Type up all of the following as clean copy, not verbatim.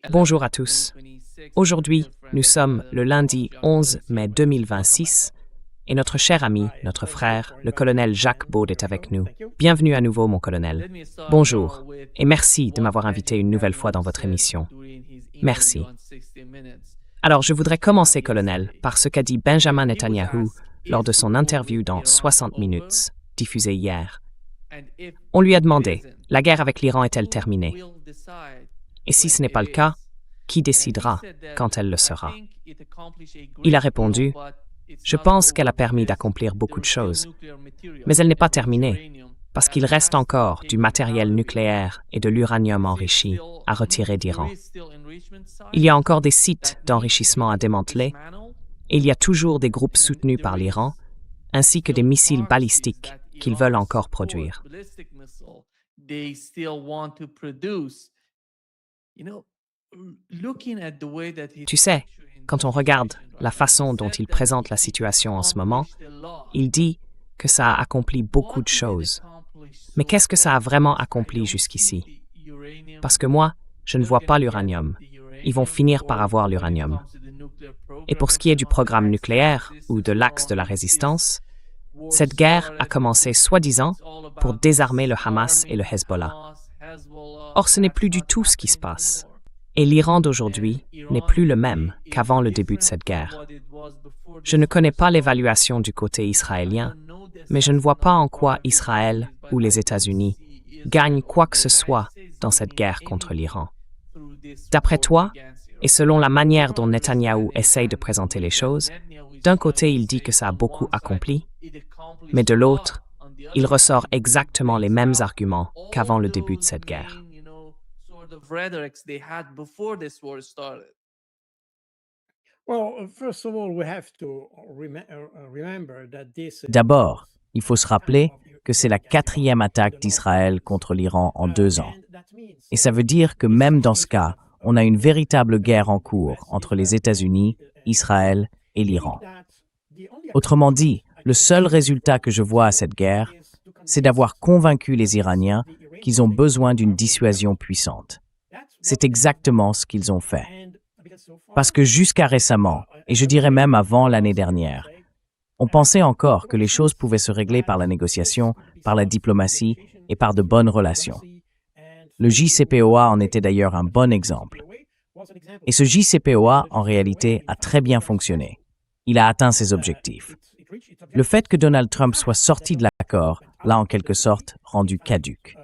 Bonjour à tous. Aujourd'hui, nous sommes le lundi 11 mai 2026 et notre cher ami, notre frère, le colonel Jacques Baud est avec nous. Bienvenue à nouveau, mon colonel. Bonjour et merci de m'avoir invité une nouvelle fois dans votre émission. Merci. Alors, je voudrais commencer, colonel, par ce qu'a dit Benjamin Netanyahu lors de son interview dans 60 minutes, diffusée hier. On lui a demandé, la guerre avec l'Iran est-elle terminée? Et si ce n'est pas le cas, qui décidera quand elle le sera? Il a répondu, je pense qu'elle a permis d'accomplir beaucoup de choses, mais elle n'est pas terminée, parce qu'il reste encore du matériel nucléaire et de l'uranium enrichi à retirer d'Iran. Il y a encore des sites d'enrichissement à démanteler, et il y a toujours des groupes soutenus par l'Iran, ainsi que des missiles balistiques qu'ils veulent encore produire. Tu sais, quand on regarde la façon dont il présente la situation en ce moment, il dit que ça a accompli beaucoup de choses. Mais qu'est-ce que ça a vraiment accompli jusqu'ici? Parce que moi, je ne vois pas l'uranium. Ils vont finir par avoir l'uranium. Et pour ce qui est du programme nucléaire ou de l'axe de la résistance, cette guerre a commencé soi-disant pour désarmer le Hamas et le Hezbollah. Or, ce n'est plus du tout ce qui se passe. Et l'Iran d'aujourd'hui n'est plus le même qu'avant le début de cette guerre. Je ne connais pas l'évaluation du côté israélien, mais je ne vois pas en quoi Israël ou les États-Unis gagnent quoi que ce soit dans cette guerre contre l'Iran. D'après toi, et selon la manière dont Netanyahou essaye de présenter les choses, d'un côté il dit que ça a beaucoup accompli, mais de l'autre, il ressort exactement les mêmes arguments qu'avant le début de cette guerre. D'abord, il faut se rappeler que c'est la quatrième attaque d'Israël contre l'Iran en 2 ans. Et ça veut dire que même dans ce cas, on a une véritable guerre en cours entre les États-Unis, Israël et l'Iran. Autrement dit, le seul résultat que je vois à cette guerre, c'est d'avoir convaincu les Iraniens qu'ils ont besoin d'une dissuasion puissante. C'est exactement ce qu'ils ont fait. Parce que jusqu'à récemment, et je dirais même avant l'année dernière, on pensait encore que les choses pouvaient se régler par la négociation, par la diplomatie et par de bonnes relations. Le JCPOA en était d'ailleurs un bon exemple. Et ce JCPOA, en réalité, a très bien fonctionné. Il a atteint ses objectifs. Le fait que Donald Trump soit sorti de l'accord l'a en quelque sorte rendu caduc.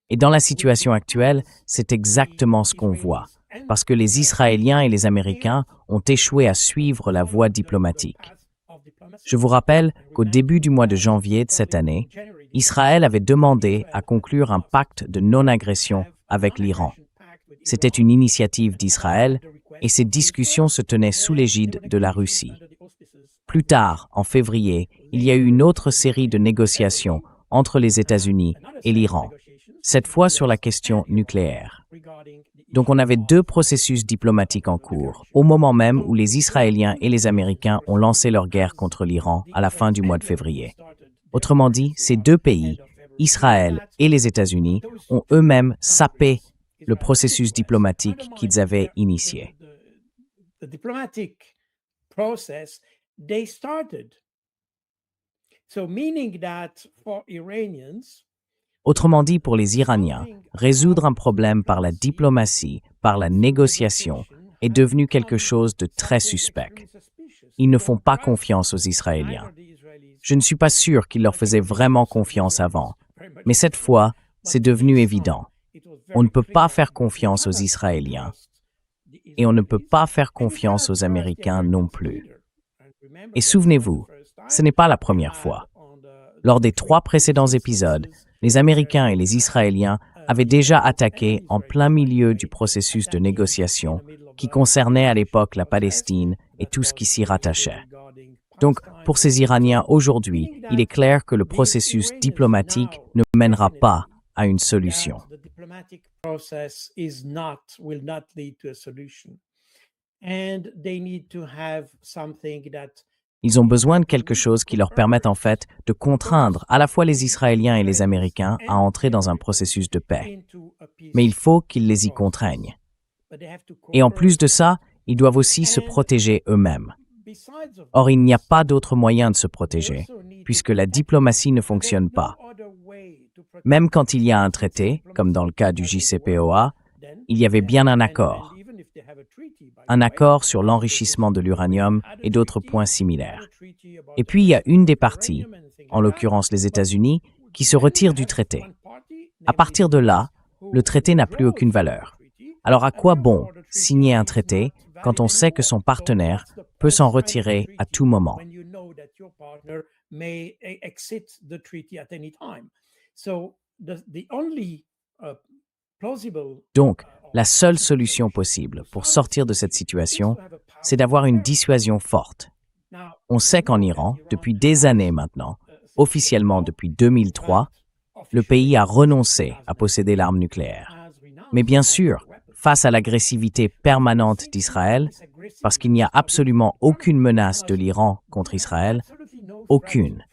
Et dans la situation actuelle, c'est exactement ce qu'on voit, parce que les Israéliens et les Américains ont échoué à suivre la voie diplomatique. Je vous rappelle qu'au début du mois de janvier de cette année, Israël avait demandé à conclure un pacte de non-agression avec l'Iran. C'était une initiative d'Israël et ces discussions se tenaient sous l'égide de la Russie. Plus tard, en février, il y a eu une autre série de négociations entre les États-Unis et l'Iran, cette fois sur la question nucléaire. Donc on avait 2 processus diplomatiques en cours, au moment même où les Israéliens et les Américains ont lancé leur guerre contre l'Iran à la fin du mois de février. Autrement dit, ces 2 pays, Israël et les États-Unis, ont eux-mêmes sapé le processus diplomatique qu'ils avaient initié. Autrement dit, pour les Iraniens, résoudre un problème par la diplomatie, par la négociation, est devenu quelque chose de très suspect. Ils ne font pas confiance aux Israéliens. Je ne suis pas sûr qu'ils leur faisaient vraiment confiance avant, mais cette fois, c'est devenu évident. On ne peut pas faire confiance aux Israéliens et on ne peut pas faire confiance aux Américains non plus. Et souvenez-vous, ce n'est pas la première fois. Lors des 3 précédents épisodes, les Américains et les Israéliens avaient déjà attaqué en plein milieu du processus de négociation qui concernait à l'époque la Palestine et tout ce qui s'y rattachait. Donc, pour ces Iraniens aujourd'hui, il est clair que le processus diplomatique ne mènera pas à une solution. Ils ont besoin de quelque chose qui leur permette en fait de contraindre à la fois les Israéliens et les Américains à entrer dans un processus de paix. Mais il faut qu'ils les y contraignent. Et en plus de ça, ils doivent aussi se protéger eux-mêmes. Or, il n'y a pas d'autre moyen de se protéger, puisque la diplomatie ne fonctionne pas. Même quand il y a un traité, comme dans le cas du JCPOA, il y avait bien un accord sur l'enrichissement de l'uranium et d'autres points similaires. Et puis il y a une des parties, en l'occurrence les États-Unis, qui se retire du traité. À partir de là, le traité n'a plus aucune valeur. Alors à quoi bon signer un traité quand on sait que son partenaire peut s'en retirer à tout moment? Donc, la seule solution possible pour sortir de cette situation, c'est d'avoir une dissuasion forte. On sait qu'en Iran, depuis des années maintenant, officiellement depuis 2003, le pays a renoncé à posséder l'arme nucléaire. Mais bien sûr, face à l'agressivité permanente d'Israël, parce qu'il n'y a absolument aucune menace de l'Iran contre Israël, aucune.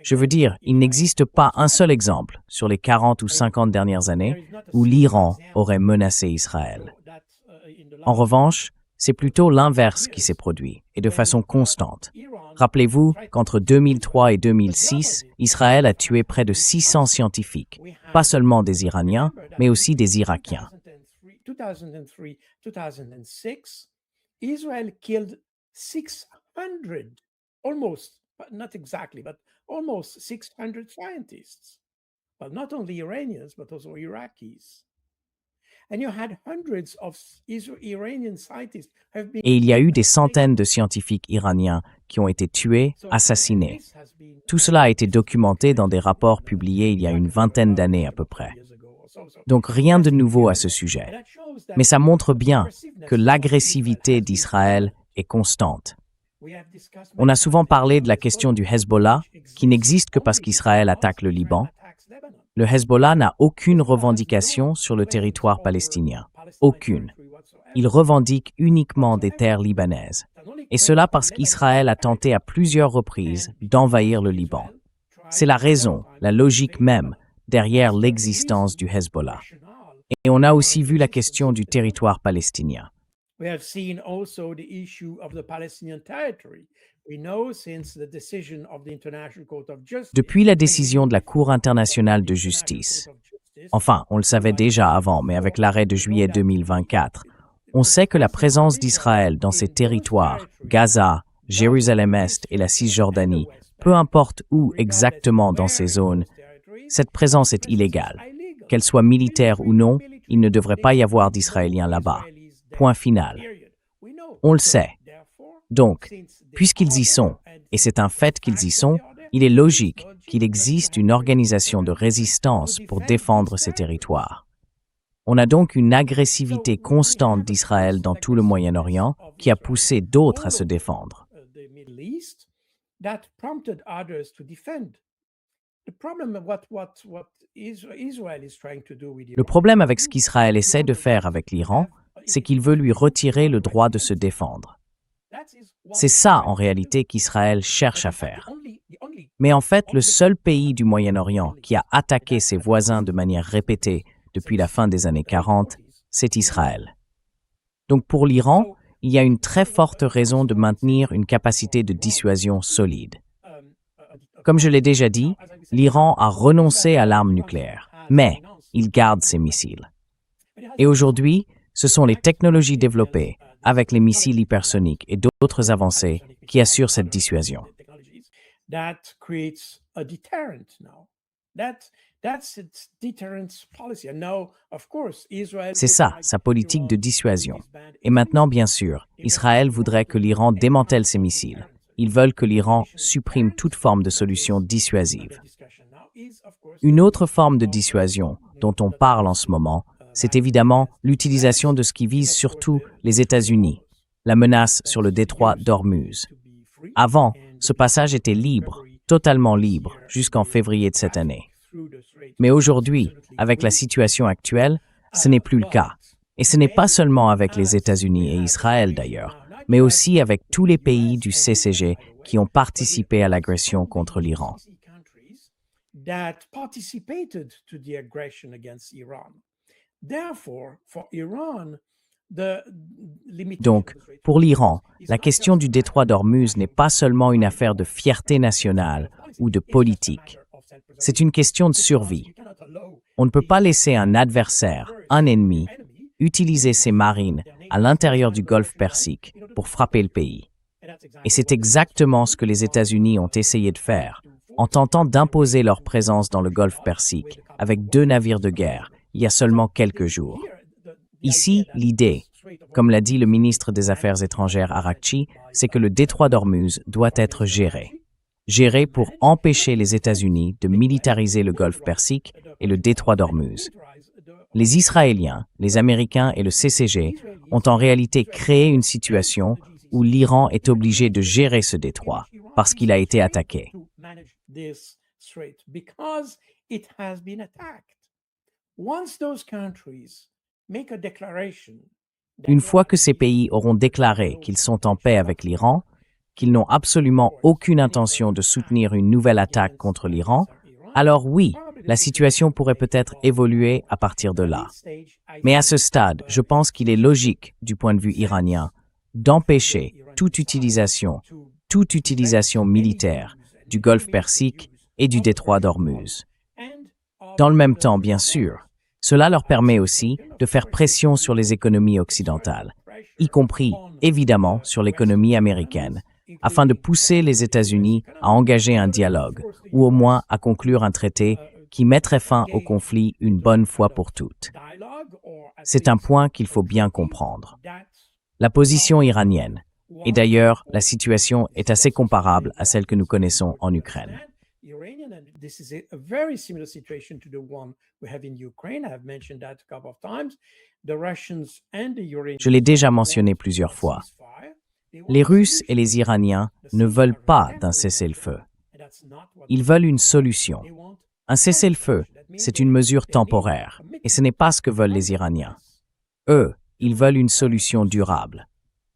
Je veux dire, il n'existe pas un seul exemple sur les 40 ou 50 dernières années où l'Iran aurait menacé Israël. En revanche, c'est plutôt l'inverse qui s'est produit, et de façon constante. Rappelez-vous qu'entre 2003 et 2006, Israël a tué près de 600 scientifiques, pas seulement des Iraniens, mais aussi des Irakiens. 2003-2006, Israel killed 600, almost, but not exactly, but almost 600 scientists. Well, not only Iranians, but also Iraqis. And you had hundreds of Iranian scientists have been... Et il y a eu des centaines de scientifiques iraniens qui ont été tués, assassinés. Tout cela a été documenté dans des rapports publiés il y a une vingtaine d'années à peu près. Donc rien de nouveau à ce sujet. Mais ça montre bien que l'agressivité d'Israël est constante. On a souvent parlé de la question du Hezbollah, qui n'existe que parce qu'Israël attaque le Liban. Le Hezbollah n'a aucune revendication sur le territoire palestinien. Aucune. Il revendique uniquement des terres libanaises. Et cela parce qu'Israël a tenté à plusieurs reprises d'envahir le Liban. C'est la raison, la logique même, derrière l'existence du Hezbollah. Et on a aussi vu la question du territoire palestinien. We have seen also the issue of the Palestinian territory. We know since the decision of the International Court of Justice. Depuis la décision de la Cour internationale de justice, enfin, on le savait déjà avant, mais avec l'arrêt de juillet 2024, on sait que la présence d'Israël dans ces territoires, Gaza, Jérusalem-Est et la Cisjordanie, peu importe où exactement dans ces zones, cette présence est illégale. Qu'elle soit militaire ou non, il ne devrait pas y avoir d'Israéliens là-bas. Point final. On le sait. Donc, puisqu'ils y sont, et c'est un fait qu'ils y sont, il est logique qu'il existe une organisation de résistance pour défendre ces territoires. On a donc une agressivité constante d'Israël dans tout le Moyen-Orient qui a poussé d'autres à se défendre. Le problème avec ce qu'Israël essaie de faire avec l'Iran, c'est qu'il veut lui retirer le droit de se défendre. C'est ça, en réalité, qu'Israël cherche à faire. Mais en fait, le seul pays du Moyen-Orient qui a attaqué ses voisins de manière répétée depuis la fin des années 40, c'est Israël. Donc pour l'Iran, il y a une très forte raison de maintenir une capacité de dissuasion solide. Comme je l'ai déjà dit, l'Iran a renoncé à l'arme nucléaire, mais il garde ses missiles. Et aujourd'hui, ce sont les technologies développées, avec les missiles hypersoniques et d'autres avancées, qui assurent cette dissuasion. C'est ça, sa politique de dissuasion. Et maintenant, bien sûr, Israël voudrait que l'Iran démantèle ses missiles. Ils veulent que l'Iran supprime toute forme de solution dissuasive. Une autre forme de dissuasion dont on parle en ce moment, c'est évidemment l'utilisation de ce qui vise surtout les États-Unis, la menace sur le détroit d'Ormuz. Avant, ce passage était libre, totalement libre, jusqu'en février de cette année. Mais aujourd'hui, avec la situation actuelle, ce n'est plus le cas. Et ce n'est pas seulement avec les États-Unis et Israël d'ailleurs, mais aussi avec tous les pays du CCG qui ont participé à l'agression contre l'Iran. That participated to the aggression against Iran. Therefore, for Iran, Donc, pour l'Iran, la question du détroit d'Ormuz n'est pas seulement une affaire de fierté nationale ou de politique. C'est une question de survie. On ne peut pas laisser un adversaire, un ennemi, utiliser ses marines à l'intérieur du Golfe Persique pour frapper le pays. Et c'est exactement ce que les États-Unis ont essayé de faire, en tentant d'imposer leur présence dans le Golfe Persique avec 2 navires de guerre il y a seulement quelques jours. Ici, l'idée, comme l'a dit le ministre des Affaires étrangères Araghchi, c'est que le détroit d'Ormuz doit être géré. Géré pour empêcher les États-Unis de militariser le Golfe Persique et le détroit d'Ormuz. Les Israéliens, les Américains et le CCG ont en réalité créé une situation où l'Iran est obligé de gérer ce détroit parce qu'il a été attaqué. Une fois que ces pays auront déclaré qu'ils sont en paix avec l'Iran, qu'ils n'ont absolument aucune intention de soutenir une nouvelle attaque contre l'Iran, alors oui, la situation pourrait peut-être évoluer à partir de là. Mais à ce stade, je pense qu'il est logique, du point de vue iranien, d'empêcher toute utilisation militaire du Golfe Persique et du détroit d'Ormuz. Dans le même temps, bien sûr, cela leur permet aussi de faire pression sur les économies occidentales, y compris, évidemment, sur l'économie américaine, afin de pousser les États-Unis à engager un dialogue, ou au moins à conclure un traité qui mettrait fin au conflit une bonne fois pour toutes. C'est un point qu'il faut bien comprendre. La position iranienne, et d'ailleurs, la situation est assez comparable à celle que nous connaissons en Ukraine. This is a very similar situation to the one we have in Ukraine. I have mentioned that a couple of times. The Russians and the Iranians. Je l'ai déjà mentionné plusieurs fois. Les Russes et les Iraniens ne veulent pas d'un cessez-le-feu. Ils veulent une solution. Un cessez-le-feu, c'est une mesure temporaire, et ce n'est pas ce que veulent les Iraniens. Eux, ils veulent une solution durable.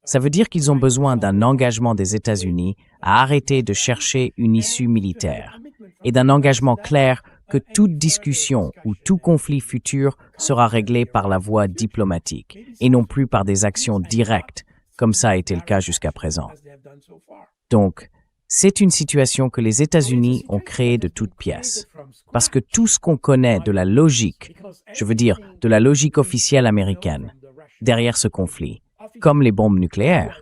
Ça veut dire qu'ils ont besoin d'un engagement des États-Unis à arrêter de chercher une issue militaire et d'un engagement clair que toute discussion ou tout conflit futur sera réglé par la voie diplomatique et non plus par des actions directes, comme ça a été le cas jusqu'à présent. Donc, c'est une situation que les États-Unis ont créée de toutes pièces. Parce que tout ce qu'on connaît de la logique, je veux dire de la logique officielle américaine, derrière ce conflit, comme les bombes nucléaires.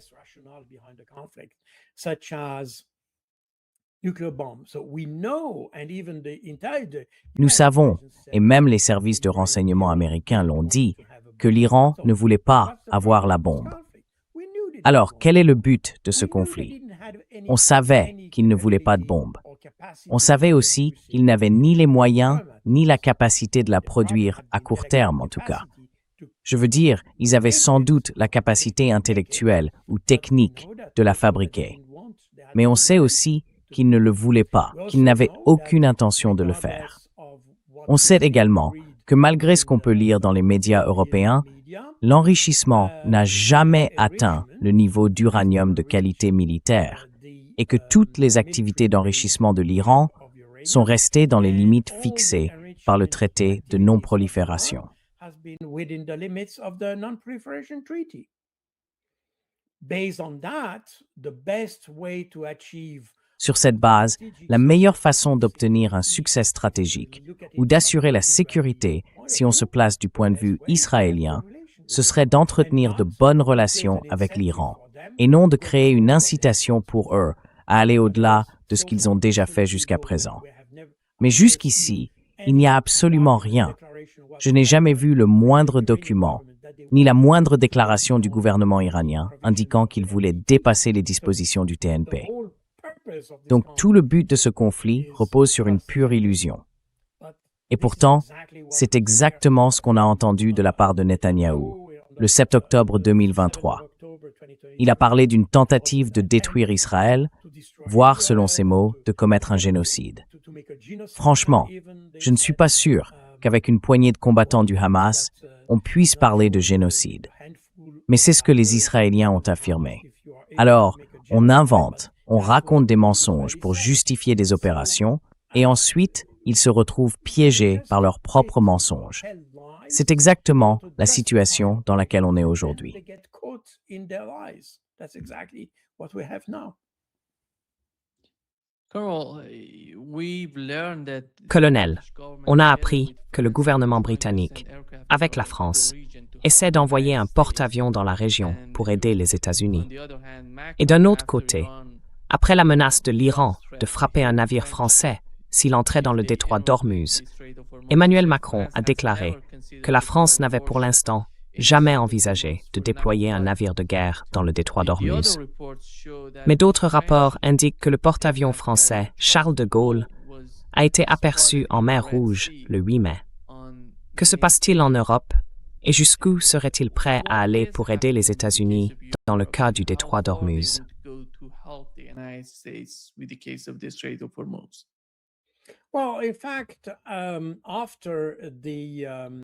Nous savons, et même les services de renseignement américains l'ont dit, que l'Iran ne voulait pas avoir la bombe. Alors, quel est le but de ce conflit? On savait qu'il ne voulait pas de bombe. On savait aussi qu'il n'avait ni les moyens ni la capacité de la produire à court terme, en tout cas. Je veux dire, ils avaient sans doute la capacité intellectuelle ou technique de la fabriquer. Mais on sait aussi qu'ils ne le voulaient pas, qu'ils n'avaient aucune intention de le faire. On sait également que malgré ce qu'on peut lire dans les médias européens, l'enrichissement n'a jamais atteint le niveau d'uranium de qualité militaire et que toutes les activités d'enrichissement de l'Iran sont restées dans les limites fixées par le traité de non-prolifération. Sur cette base, la meilleure façon d'obtenir un succès stratégique ou d'assurer la sécurité si on se place du point de vue israélien, ce serait d'entretenir de bonnes relations avec l'Iran et non de créer une incitation pour eux à aller au-delà de ce qu'ils ont déjà fait jusqu'à présent. Mais jusqu'ici, il n'y a absolument rien. Je n'ai jamais vu le moindre document, ni la moindre déclaration du gouvernement iranien indiquant qu'il voulait dépasser les dispositions du TNP. Donc tout le but de ce conflit repose sur une pure illusion. Et pourtant, c'est exactement ce qu'on a entendu de la part de Netanyahou, le 7 octobre 2023. Il a parlé d'une tentative de détruire Israël, voire, selon ses mots, de commettre un génocide. Franchement, je ne suis pas sûr qu'avec une poignée de combattants du Hamas, on puisse parler de génocide. Mais c'est ce que les Israéliens ont affirmé. Alors, on invente, on raconte des mensonges pour justifier des opérations, et ensuite, ils se retrouvent piégés par leurs propres mensonges. C'est exactement la situation dans laquelle on est aujourd'hui. Colonel, on a appris que le gouvernement britannique, avec la France, essaie d'envoyer un porte-avions dans la région pour aider les États-Unis. Et d'un autre côté, après la menace de l'Iran de frapper un navire français s'il entrait dans le détroit d'Ormuz, Emmanuel Macron a déclaré que la France n'avait pour l'instant jamais envisagé de déployer un navire de guerre dans le détroit d'Ormuz. Mais d'autres rapports indiquent que le porte-avions français Charles de Gaulle a été aperçu en mer Rouge le 8 mai. Que se passe-t-il en Europe et jusqu'où serait-il prêt à aller pour aider les États-Unis dans le cas du détroit d'Ormuz?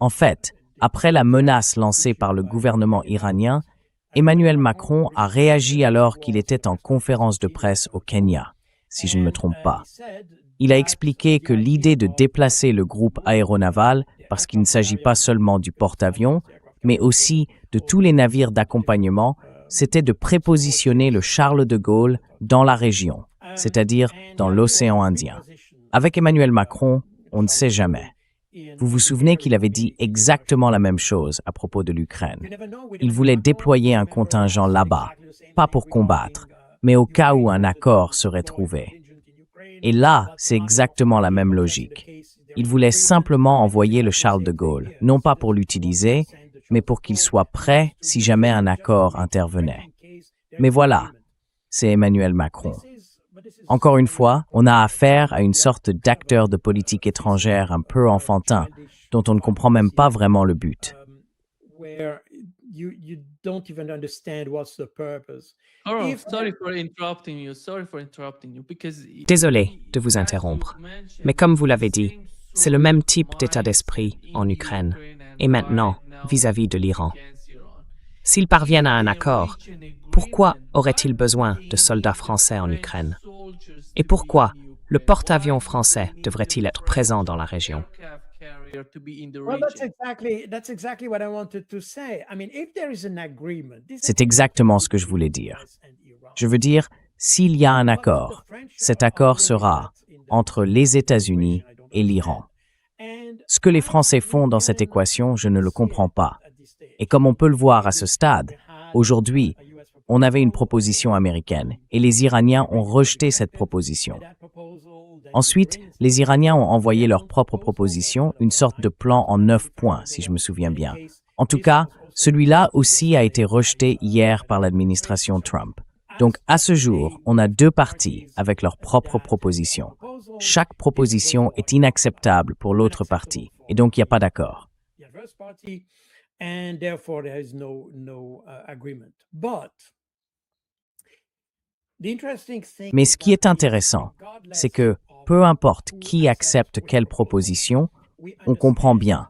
En fait, après la menace lancée par le gouvernement iranien, Emmanuel Macron a réagi alors qu'il était en conférence de presse au Kenya, si je ne me trompe pas. Il a expliqué que l'idée de déplacer le groupe aéronaval, parce qu'il ne s'agit pas seulement du porte-avions, mais aussi de tous les navires d'accompagnement, c'était de prépositionner le Charles de Gaulle dans la région, c'est-à-dire dans l'océan Indien. Avec Emmanuel Macron, on ne sait jamais. Vous vous souvenez qu'il avait dit exactement la même chose à propos de l'Ukraine. Il voulait déployer un contingent là-bas, pas pour combattre, mais au cas où un accord serait trouvé. Et là, c'est exactement la même logique. Il voulait simplement envoyer le Charles de Gaulle, non pas pour l'utiliser, mais pour qu'il soit prêt si jamais un accord intervenait. Mais voilà, c'est Emmanuel Macron. Encore une fois, on a affaire à une sorte d'acteur de politique étrangère un peu enfantin, dont on ne comprend même pas vraiment le but. Désolé de vous interrompre, mais comme vous l'avez dit, c'est le même type d'état d'esprit en Ukraine, et maintenant vis-à-vis de l'Iran. S'ils parviennent à un accord, pourquoi auraient-ils besoin de soldats français en Ukraine? Et pourquoi le porte-avions français devrait-il être présent dans la région? C'est exactement ce que je voulais dire. Je veux dire, s'il y a un accord, cet accord sera entre les États-Unis et l'Iran. Ce que les Français font dans cette équation, je ne le comprends pas. Et comme on peut le voir à ce stade, aujourd'hui, on avait une proposition américaine et les Iraniens ont rejeté cette proposition. Ensuite, les Iraniens ont envoyé leur propre proposition, une sorte de plan en 9 points, si je me souviens bien. En tout cas, celui-là aussi a été rejeté hier par l'administration Trump. Donc, à ce jour, on a 2 parties avec leur propre proposition. Chaque proposition est inacceptable pour l'autre partie, et donc il n'y a pas d'accord. Mais ce qui est intéressant, c'est que peu importe qui accepte quelle proposition, on comprend bien.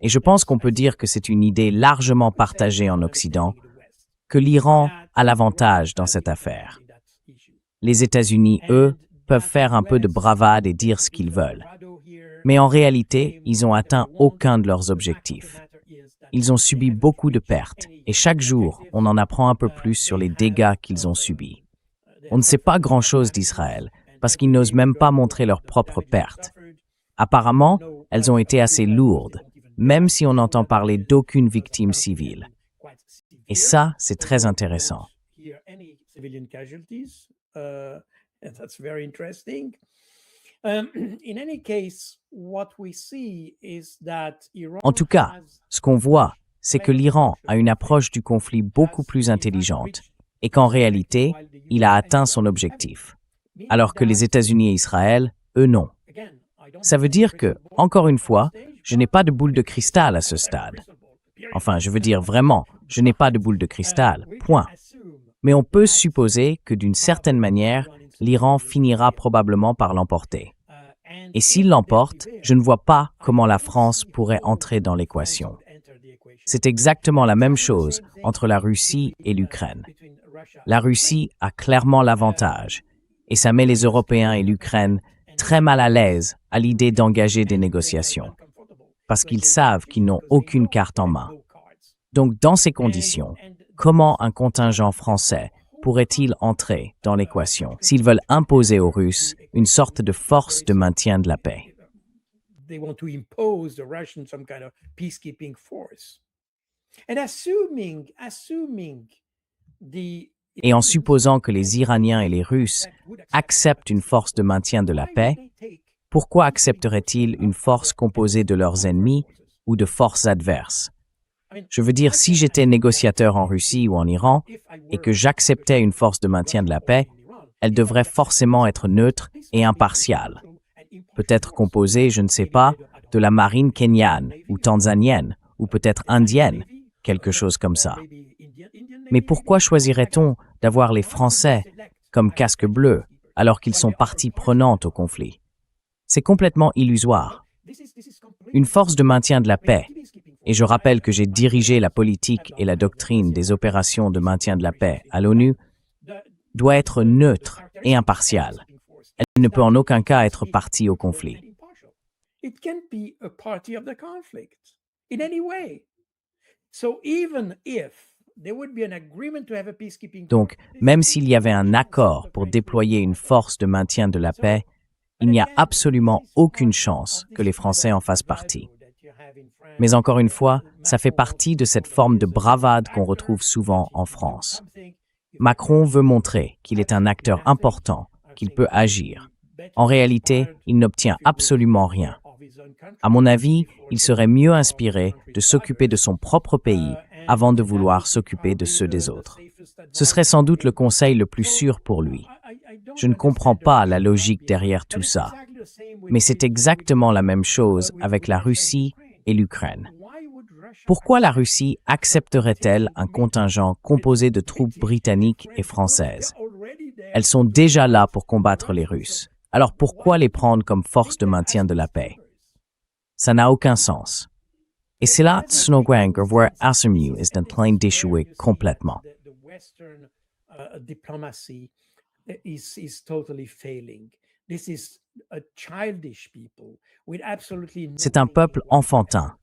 Et je pense qu'on peut dire que c'est une idée largement partagée en Occident, que l'Iran a l'avantage dans cette affaire. Les États-Unis, eux, peuvent faire un peu de bravade et dire ce qu'ils veulent. Mais en réalité, ils n'ont atteint aucun de leurs objectifs. Ils ont subi beaucoup de pertes, et chaque jour, on en apprend un peu plus sur les dégâts qu'ils ont subis. On ne sait pas grand-chose d'Israël, parce qu'ils n'osent même pas montrer leurs propres pertes. Apparemment, elles ont été assez lourdes, même si on n'entend parler d'aucune victime civile. Et ça, c'est très intéressant. En tout cas, ce qu'on voit, c'est que l'Iran a une approche du conflit beaucoup plus intelligente et qu'en réalité, il a atteint son objectif, alors que les États-Unis et Israël, eux, non. Ça veut dire que, encore une fois, je n'ai pas de boule de cristal à ce stade. Enfin, je veux dire vraiment, je n'ai pas de boule de cristal, point. Mais on peut supposer que d'une certaine manière, l'Iran finira probablement par l'emporter. Et s'il l'emporte, je ne vois pas comment la France pourrait entrer dans l'équation. C'est exactement la même chose entre la Russie et l'Ukraine. La Russie a clairement l'avantage, et ça met les Européens et l'Ukraine très mal à l'aise à l'idée d'engager des négociations, parce qu'ils savent qu'ils n'ont aucune carte en main. Donc, dans ces conditions, comment un contingent français pourrait-il entrer dans l'équation s'ils veulent imposer aux Russes une sorte de force de maintien de la paix? They want to impose the Russians some kind of peacekeeping force. And assuming the Et en supposant que les Iraniens et les Russes acceptent une force de maintien de la paix, pourquoi accepteraient-ils une force composée de leurs ennemis ou de forces adverses? Je veux dire, si j'étais négociateur en Russie ou en Iran et que j'acceptais une force de maintien de la paix, elle devrait forcément être neutre et impartiale. Peut-être composée, je ne sais pas, de la marine kenyane ou tanzanienne, ou peut-être indienne, quelque chose comme ça. Mais pourquoi choisirait-on d'avoir les Français comme casque bleu alors qu'ils sont partie prenante au conflit? C'est complètement illusoire. Une force de maintien de la paix, et je rappelle que j'ai dirigé la politique et la doctrine des opérations de maintien de la paix à l'ONU, doit être neutre et impartiale. Elle ne peut en aucun cas être partie au conflit. It can't be a party of the conflict in any way. So even if there would be an agreement to have a peacekeeping Donc, même s'il y avait un accord pour déployer une force de maintien de la paix, il n'y a absolument aucune chance que les Français en fassent partie. Mais encore une fois, ça fait partie de cette forme de bravade qu'on retrouve souvent en France. Macron veut montrer qu'il est un acteur important, qu'il peut agir. En réalité, il n'obtient absolument rien. À mon avis, il serait mieux inspiré de s'occuper de son propre pays avant de vouloir s'occuper de ceux des autres. Ce serait sans doute le conseil le plus sûr pour lui. Je ne comprends pas la logique derrière tout ça, mais c'est exactement la même chose avec la Russie et l'Ukraine. Pourquoi la Russie accepterait-elle un contingent composé de troupes britanniques et françaises? Elles sont déjà là pour combattre les Russes. Alors pourquoi les prendre comme force de maintien de la paix? Ça n'a aucun sens. Et c'est là Snowguang voit SMU est en train d'échouer complètement. C'est un peuple enfantin,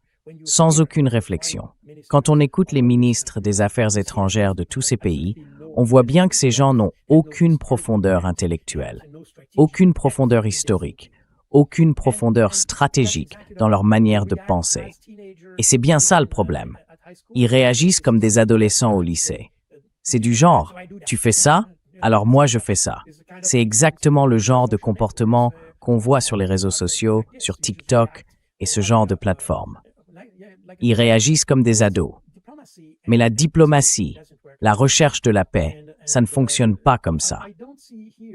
sans aucune réflexion. Quand on écoute les ministres des Affaires étrangères de tous ces pays, on voit bien que ces gens n'ont aucune profondeur intellectuelle, aucune profondeur historique, aucune profondeur stratégique dans leur manière de penser. Et c'est bien ça le problème. Ils réagissent comme des adolescents au lycée. C'est du genre, tu fais ça, alors moi je fais ça. C'est exactement le genre de comportement qu'on voit sur les réseaux sociaux, sur TikTok et ce genre de plateformes. Ils réagissent comme des ados. Mais la diplomatie, la recherche de la paix, ça ne fonctionne pas comme ça.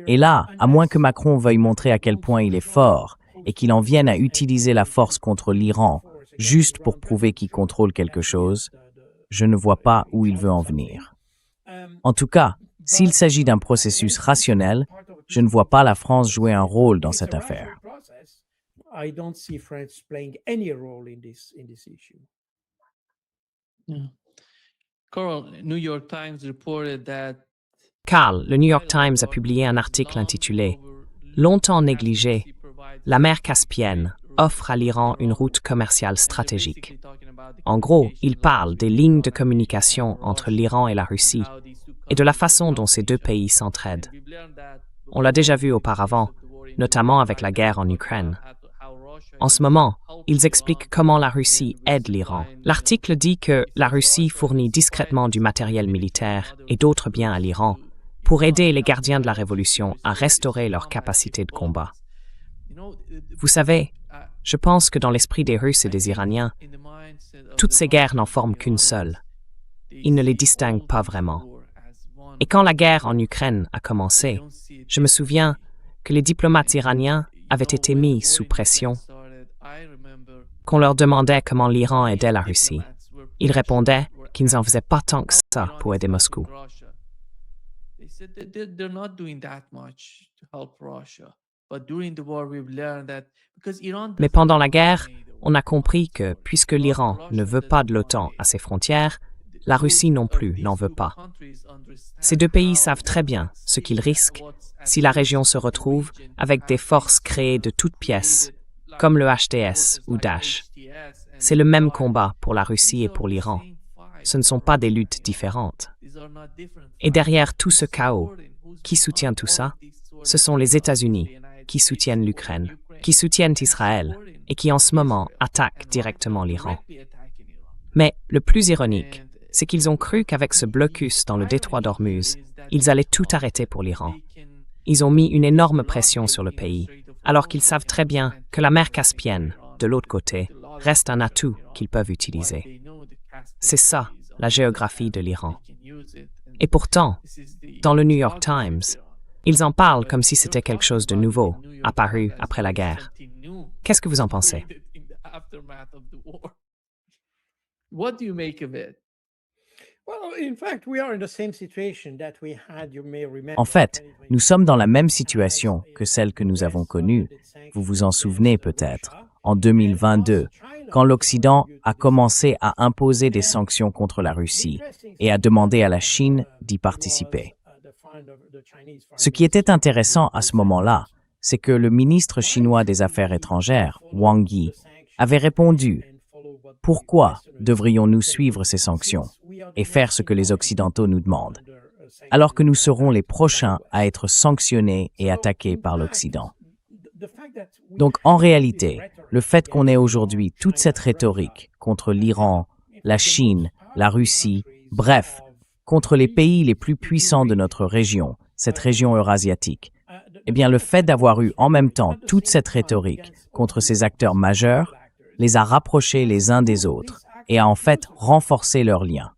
Et là, à moins que Macron veuille montrer à quel point il est fort et qu'il en vienne à utiliser la force contre l'Iran juste pour prouver qu'il contrôle quelque chose, je ne vois pas où il veut en venir. En tout cas, s'il s'agit d'un processus rationnel, je ne vois pas la France jouer un rôle dans cette affaire. I don't see France playing any role in this issue. Yeah. Carl, New York Times reported that Carl, le New York Times a publié un article intitulé « Longtemps négligé, la mer Caspienne offre à l'Iran une route commerciale stratégique ». En gros, il parle des lignes de communication entre l'Iran et la Russie et de la façon dont ces deux pays s'entraident. On l'a déjà vu auparavant, notamment avec la guerre en Ukraine. En ce moment, ils expliquent comment la Russie aide l'Iran. L'article dit que la Russie fournit discrètement du matériel militaire et d'autres biens à l'Iran pour aider les gardiens de la révolution à restaurer leur capacité de combat. Vous savez, je pense que dans l'esprit des Russes et des Iraniens, toutes ces guerres n'en forment qu'une seule. Ils ne les distinguent pas vraiment. Et quand la guerre en Ukraine a commencé, je me souviens que les diplomates iraniens avaient été mis sous pression, qu'on leur demandait comment l'Iran aidait la Russie. Ils répondaient qu'ils n'en faisaient pas tant que ça pour aider Moscou. Mais pendant la guerre, on a compris que, puisque l'Iran ne veut pas de l'OTAN à ses frontières, la Russie non plus n'en veut pas. Ces deux pays savent très bien ce qu'ils risquent si la région se retrouve avec des forces créées de toutes pièces, comme le HTS ou Daesh. C'est le même combat pour la Russie et pour l'Iran. Ce ne sont pas des luttes différentes. Et derrière tout ce chaos, qui soutient tout ça? Ce sont les États-Unis qui soutiennent l'Ukraine, qui soutiennent Israël et qui en ce moment attaquent directement l'Iran. Mais le plus ironique, c'est qu'ils ont cru qu'avec ce blocus dans le détroit d'Ormuz, ils allaient tout arrêter pour l'Iran. Ils ont mis une énorme pression sur le pays, alors qu'ils savent très bien que la mer Caspienne, de l'autre côté, reste un atout qu'ils peuvent utiliser. C'est ça, la géographie de l'Iran. Et pourtant, dans le New York Times, ils en parlent comme si c'était quelque chose de nouveau, apparu après la guerre. Qu'est-ce que vous en pensez? What do you make of it? En fait, nous sommes dans la même situation que celle que nous avons connue, vous vous en souvenez peut-être, en 2022, quand l'Occident a commencé à imposer des sanctions contre la Russie et a demandé à la Chine d'y participer. Ce qui était intéressant à ce moment-là, c'est que le ministre chinois des Affaires étrangères, Wang Yi, avait répondu « Pourquoi devrions-nous suivre ces sanctions et faire ce que les Occidentaux nous demandent, alors que nous serons les prochains à être sanctionnés et attaqués par l'Occident ?» Donc en réalité, le fait qu'on ait aujourd'hui toute cette rhétorique contre l'Iran, la Chine, la Russie, bref, contre les pays les plus puissants de notre région, cette région eurasiatique, eh bien le fait d'avoir eu en même temps toute cette rhétorique contre ces acteurs majeurs les a rapprochés les uns des autres et a en fait renforcé leurs liens.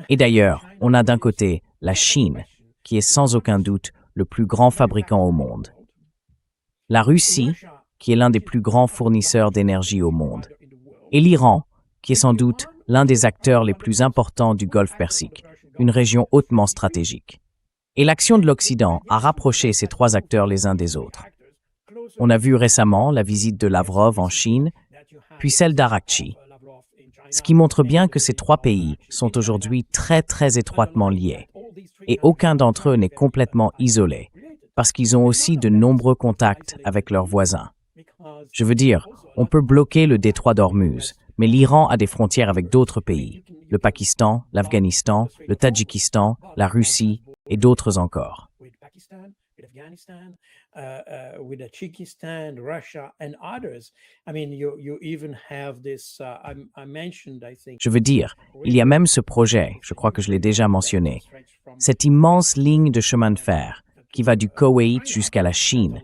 Et d'ailleurs, on a d'un côté la Chine, qui est sans aucun doute le plus grand fabricant au monde, la Russie, qui est l'un des plus grands fournisseurs d'énergie au monde, et l'Iran, qui est sans doute l'un des acteurs les plus importants du Golfe Persique, une région hautement stratégique. Et l'action de l'Occident a rapproché ces trois acteurs les uns des autres. On a vu récemment la visite de Lavrov en Chine, puis celle d'Arakchi, ce qui montre bien que ces trois pays sont aujourd'hui très très étroitement liés, et aucun d'entre eux n'est complètement isolé, parce qu'ils ont aussi de nombreux contacts avec leurs voisins. Je veux dire, on peut bloquer le détroit d'Ormuz, mais l'Iran a des frontières avec d'autres pays, le Pakistan, l'Afghanistan, le Tadjikistan, la Russie et d'autres encore. Je veux dire, il y a même ce projet, je crois que je l'ai déjà mentionné, cette immense ligne de chemin de fer qui va du Koweït jusqu'à la Chine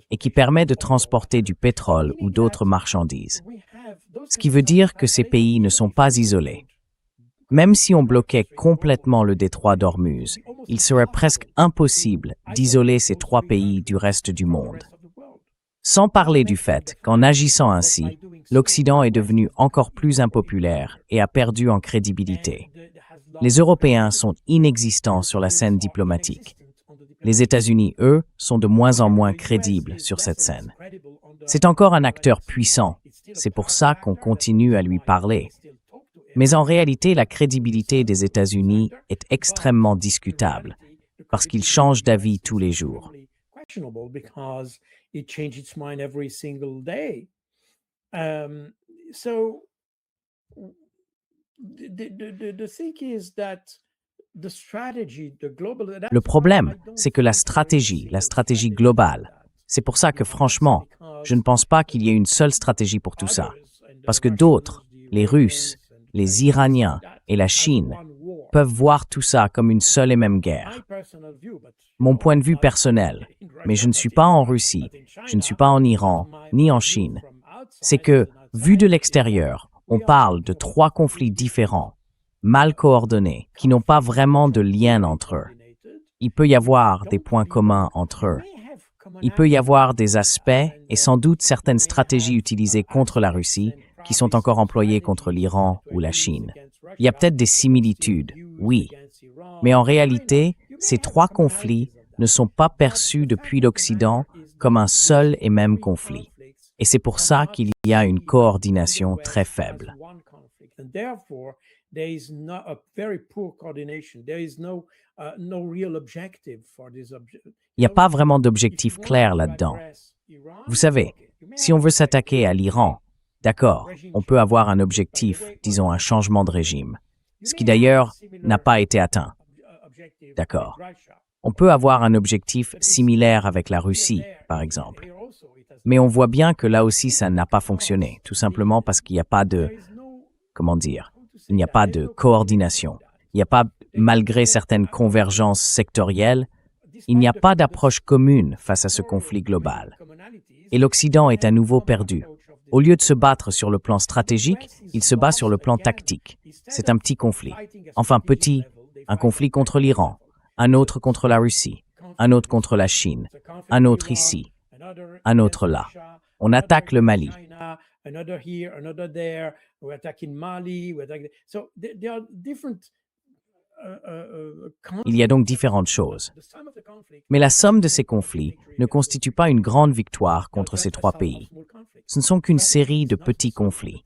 et qui permet de transporter du pétrole ou d'autres marchandises. Ce qui veut dire que ces pays ne sont pas isolés. Même si on bloquait complètement le détroit d'Ormuz, il serait presque impossible d'isoler ces trois pays du reste du monde. Sans parler du fait qu'en agissant ainsi, l'Occident est devenu encore plus impopulaire et a perdu en crédibilité. Les Européens sont inexistants sur la scène diplomatique. Les États-Unis, eux, sont de moins en moins crédibles sur cette scène. C'est encore un acteur puissant, c'est pour ça qu'on continue à lui parler. Mais en réalité, la crédibilité des États-Unis est extrêmement discutable, parce qu'il change d'avis tous les jours. Le problème, c'est que la stratégie globale, c'est pour ça que franchement, je ne pense pas qu'il y ait une seule stratégie pour tout ça. Parce que d'autres, les Russes, les Iraniens et la Chine, peuvent voir tout ça comme une seule et même guerre. Mon point de vue personnel, mais je ne suis pas en Russie, je ne suis pas en Iran, ni en Chine, c'est que, vu de l'extérieur, on parle de trois conflits différents, mal coordonnés, qui n'ont pas vraiment de lien entre eux. Il peut y avoir des points communs entre eux. Il peut y avoir des aspects et sans doute certaines stratégies utilisées contre la Russie qui sont encore employées contre l'Iran ou la Chine. Il y a peut-être des similitudes, oui, mais en réalité, ces trois conflits ne sont pas perçus depuis l'Occident comme un seul et même conflit. Et c'est pour ça qu'il y a une coordination très faible. Il n'y a pas vraiment d'objectif clair là-dedans. Vous savez, si on veut s'attaquer à l'Iran, d'accord, on peut avoir un objectif, disons un changement de régime, ce qui d'ailleurs n'a pas été atteint. D'accord. On peut avoir un objectif similaire avec la Russie, par exemple. Mais on voit bien que là aussi, ça n'a pas fonctionné, tout simplement parce qu'il n'y a pas de, il n'y a pas de coordination. Il n'y a pas, malgré certaines convergences sectorielles, il n'y a pas d'approche commune face à ce conflit global. Et l'Occident est à nouveau perdu. Au lieu de se battre sur le plan stratégique, il se bat sur le plan tactique. C'est un petit conflit. Enfin petit, un conflit contre l'Iran, un autre contre la Russie, un autre contre la Chine, un autre ici, un autre là. On attaque le Mali. Il y a donc différentes choses. Mais la somme de ces conflits ne constitue pas une grande victoire contre ces trois pays. Ce ne sont qu'une série de petits conflits.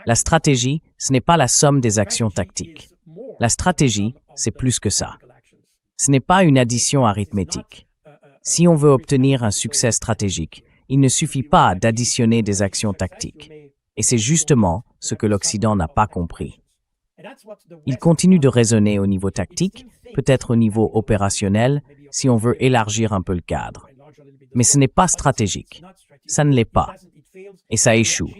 La stratégie, ce n'est pas la somme des actions tactiques. La stratégie, c'est plus que ça. Ce n'est pas une addition arithmétique. Si on veut obtenir un succès stratégique, il ne suffit pas d'additionner des actions tactiques. Et c'est justement ce que l'Occident n'a pas compris. Il continue de raisonner au niveau tactique, peut-être au niveau opérationnel, si on veut élargir un peu le cadre. Mais ce n'est pas stratégique. Ça ne l'est pas. Et ça échoue.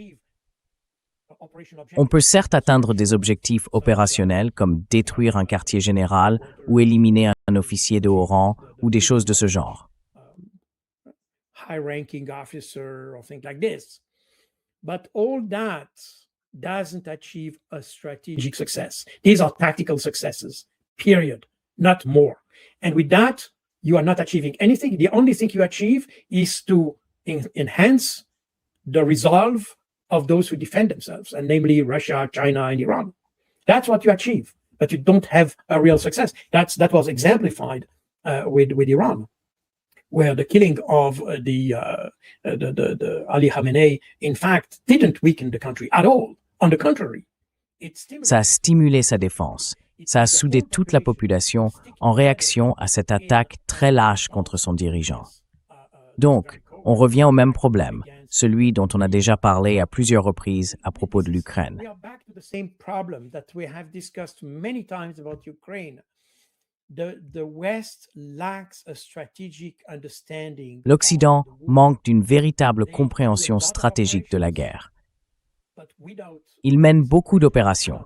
On peut certes atteindre des objectifs opérationnels comme détruire un quartier général ou éliminer un officier de haut rang ou des choses de ce genre. High-ranking officer or things like this. But all that doesn't achieve a strategic success. These are tactical successes, period, not more. And with that, you are not achieving anything. The only thing you achieve is to enhance the resolve of those who defend themselves, and namely Russia, China, and Iran. That's what you achieve, but you don't have a real success. That was exemplified with Iran, where the killing of the Ali Khamenei, in fact, didn't weaken the country at all. On the contrary, ça a stimulé sa défense. Ça a soudé toute la population en réaction à cette attaque très lâche contre son dirigeant. Donc, on revient au même problème, celui dont on a déjà parlé à plusieurs reprises à propos de l'Ukraine. L'Occident manque d'une véritable compréhension stratégique de la guerre. Il mène beaucoup d'opérations,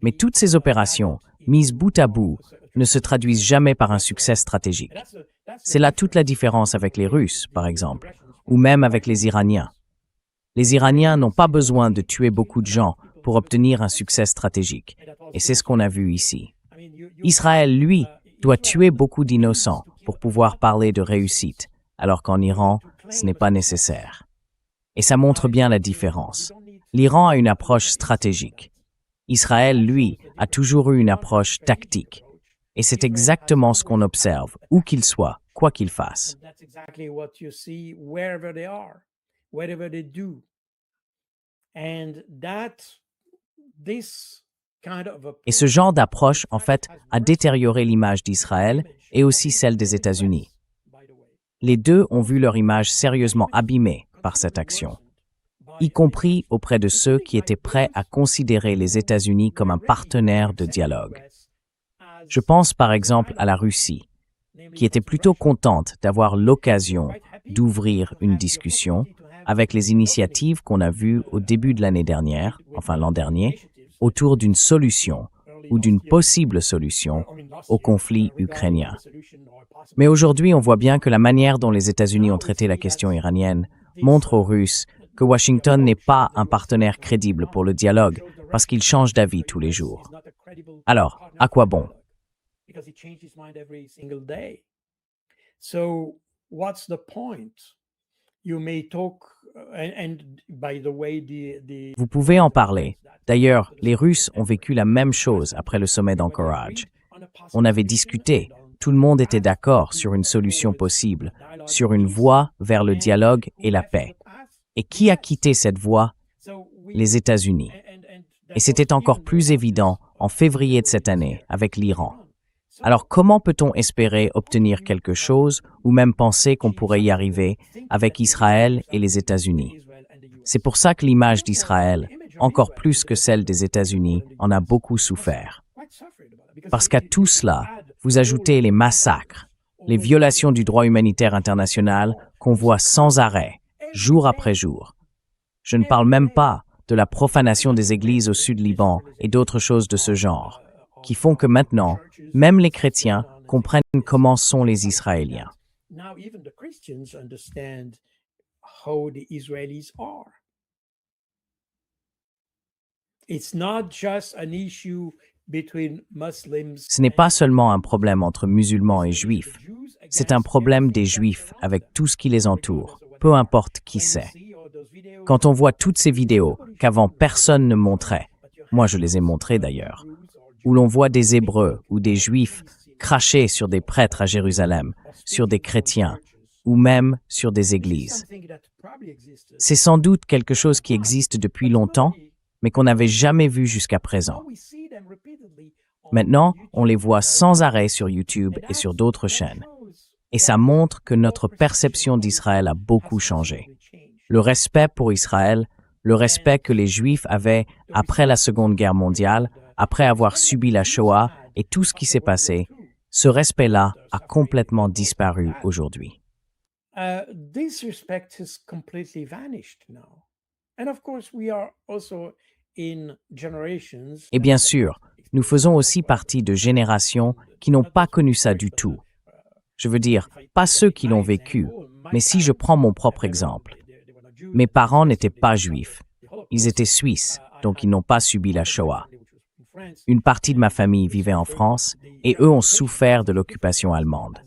mais toutes ces opérations, mises bout à bout, ne se traduisent jamais par un succès stratégique. C'est là toute la différence avec les Russes, par exemple, ou même avec les Iraniens. Les Iraniens n'ont pas besoin de tuer beaucoup de gens pour obtenir un succès stratégique, et c'est ce qu'on a vu ici. Israël, lui, doit tuer beaucoup d'innocents pour pouvoir parler de réussite, alors qu'en Iran, ce n'est pas nécessaire. Et ça montre bien la différence. L'Iran a une approche stratégique. Israël, lui, a toujours eu une approche tactique. Et c'est exactement ce qu'on observe, où qu'il soit, quoi qu'il fasse. Et ce genre d'approche, en fait, a détérioré l'image d'Israël et aussi celle des États-Unis. Les deux ont vu leur image sérieusement abîmée par cette action, y compris auprès de ceux qui étaient prêts à considérer les États-Unis comme un partenaire de dialogue. Je pense par exemple à la Russie, qui était plutôt contente d'avoir l'occasion d'ouvrir une discussion avec les initiatives qu'on a vues au début de l'année dernière, enfin l'an dernier, autour d'une solution ou d'une possible solution au conflit ukrainien. Mais aujourd'hui, on voit bien que la manière dont les États-Unis ont traité la question iranienne montre aux Russes que Washington n'est pas un partenaire crédible pour le dialogue parce qu'il change d'avis tous les jours. Alors, à quoi bon? Vous pouvez en parler. D'ailleurs, les Russes ont vécu la même chose après le sommet d'Anchorage. On avait discuté, tout le monde était d'accord sur une solution possible, sur une voie vers le dialogue et la paix. Et qui a quitté cette voie? Les États-Unis. Et c'était encore plus évident en février de cette année avec l'Iran. Alors comment peut-on espérer obtenir quelque chose ou même penser qu'on pourrait y arriver avec Israël et les États-Unis? C'est pour ça que l'image d'Israël, encore plus que celle des États-Unis, en a beaucoup souffert. Parce qu'à tout cela, vous ajoutez les massacres, les violations du droit humanitaire international qu'on voit sans arrêt, jour après jour. Je ne parle même pas de la profanation des églises au sud Liban et d'autres choses de ce genre, qui font que maintenant, même les chrétiens comprennent comment sont les Israéliens. Now even the Christians understand how the Israelis are. It's not just an issue between Muslims. Ce n'est pas seulement un problème entre musulmans et juifs, c'est un problème des juifs avec tout ce qui les entoure, peu importe qui c'est. Quand on voit toutes ces vidéos qu'avant personne ne montrait, moi je les ai montrées d'ailleurs, où l'on voit des Hébreux ou des Juifs cracher sur des prêtres à Jérusalem, sur des chrétiens, ou même sur des églises. C'est sans doute quelque chose qui existe depuis longtemps, mais qu'on n'avait jamais vu jusqu'à présent. Maintenant, on les voit sans arrêt sur YouTube et sur d'autres chaînes. Et ça montre que notre perception d'Israël a beaucoup changé. Le respect pour Israël, le respect que les Juifs avaient après la Seconde Guerre mondiale, après avoir subi la Shoah et tout ce qui s'est passé, ce respect-là a complètement disparu aujourd'hui. This respect has completely vanished now. And of course, we are also in generations. Et bien sûr, nous faisons aussi partie de générations qui n'ont pas connu ça du tout. Je veux dire, pas ceux qui l'ont vécu, mais si je prends mon propre exemple. Mes parents n'étaient pas juifs. Ils étaient suisses, donc ils n'ont pas subi la Shoah. Une partie de ma famille vivait en France et eux ont souffert de l'occupation allemande.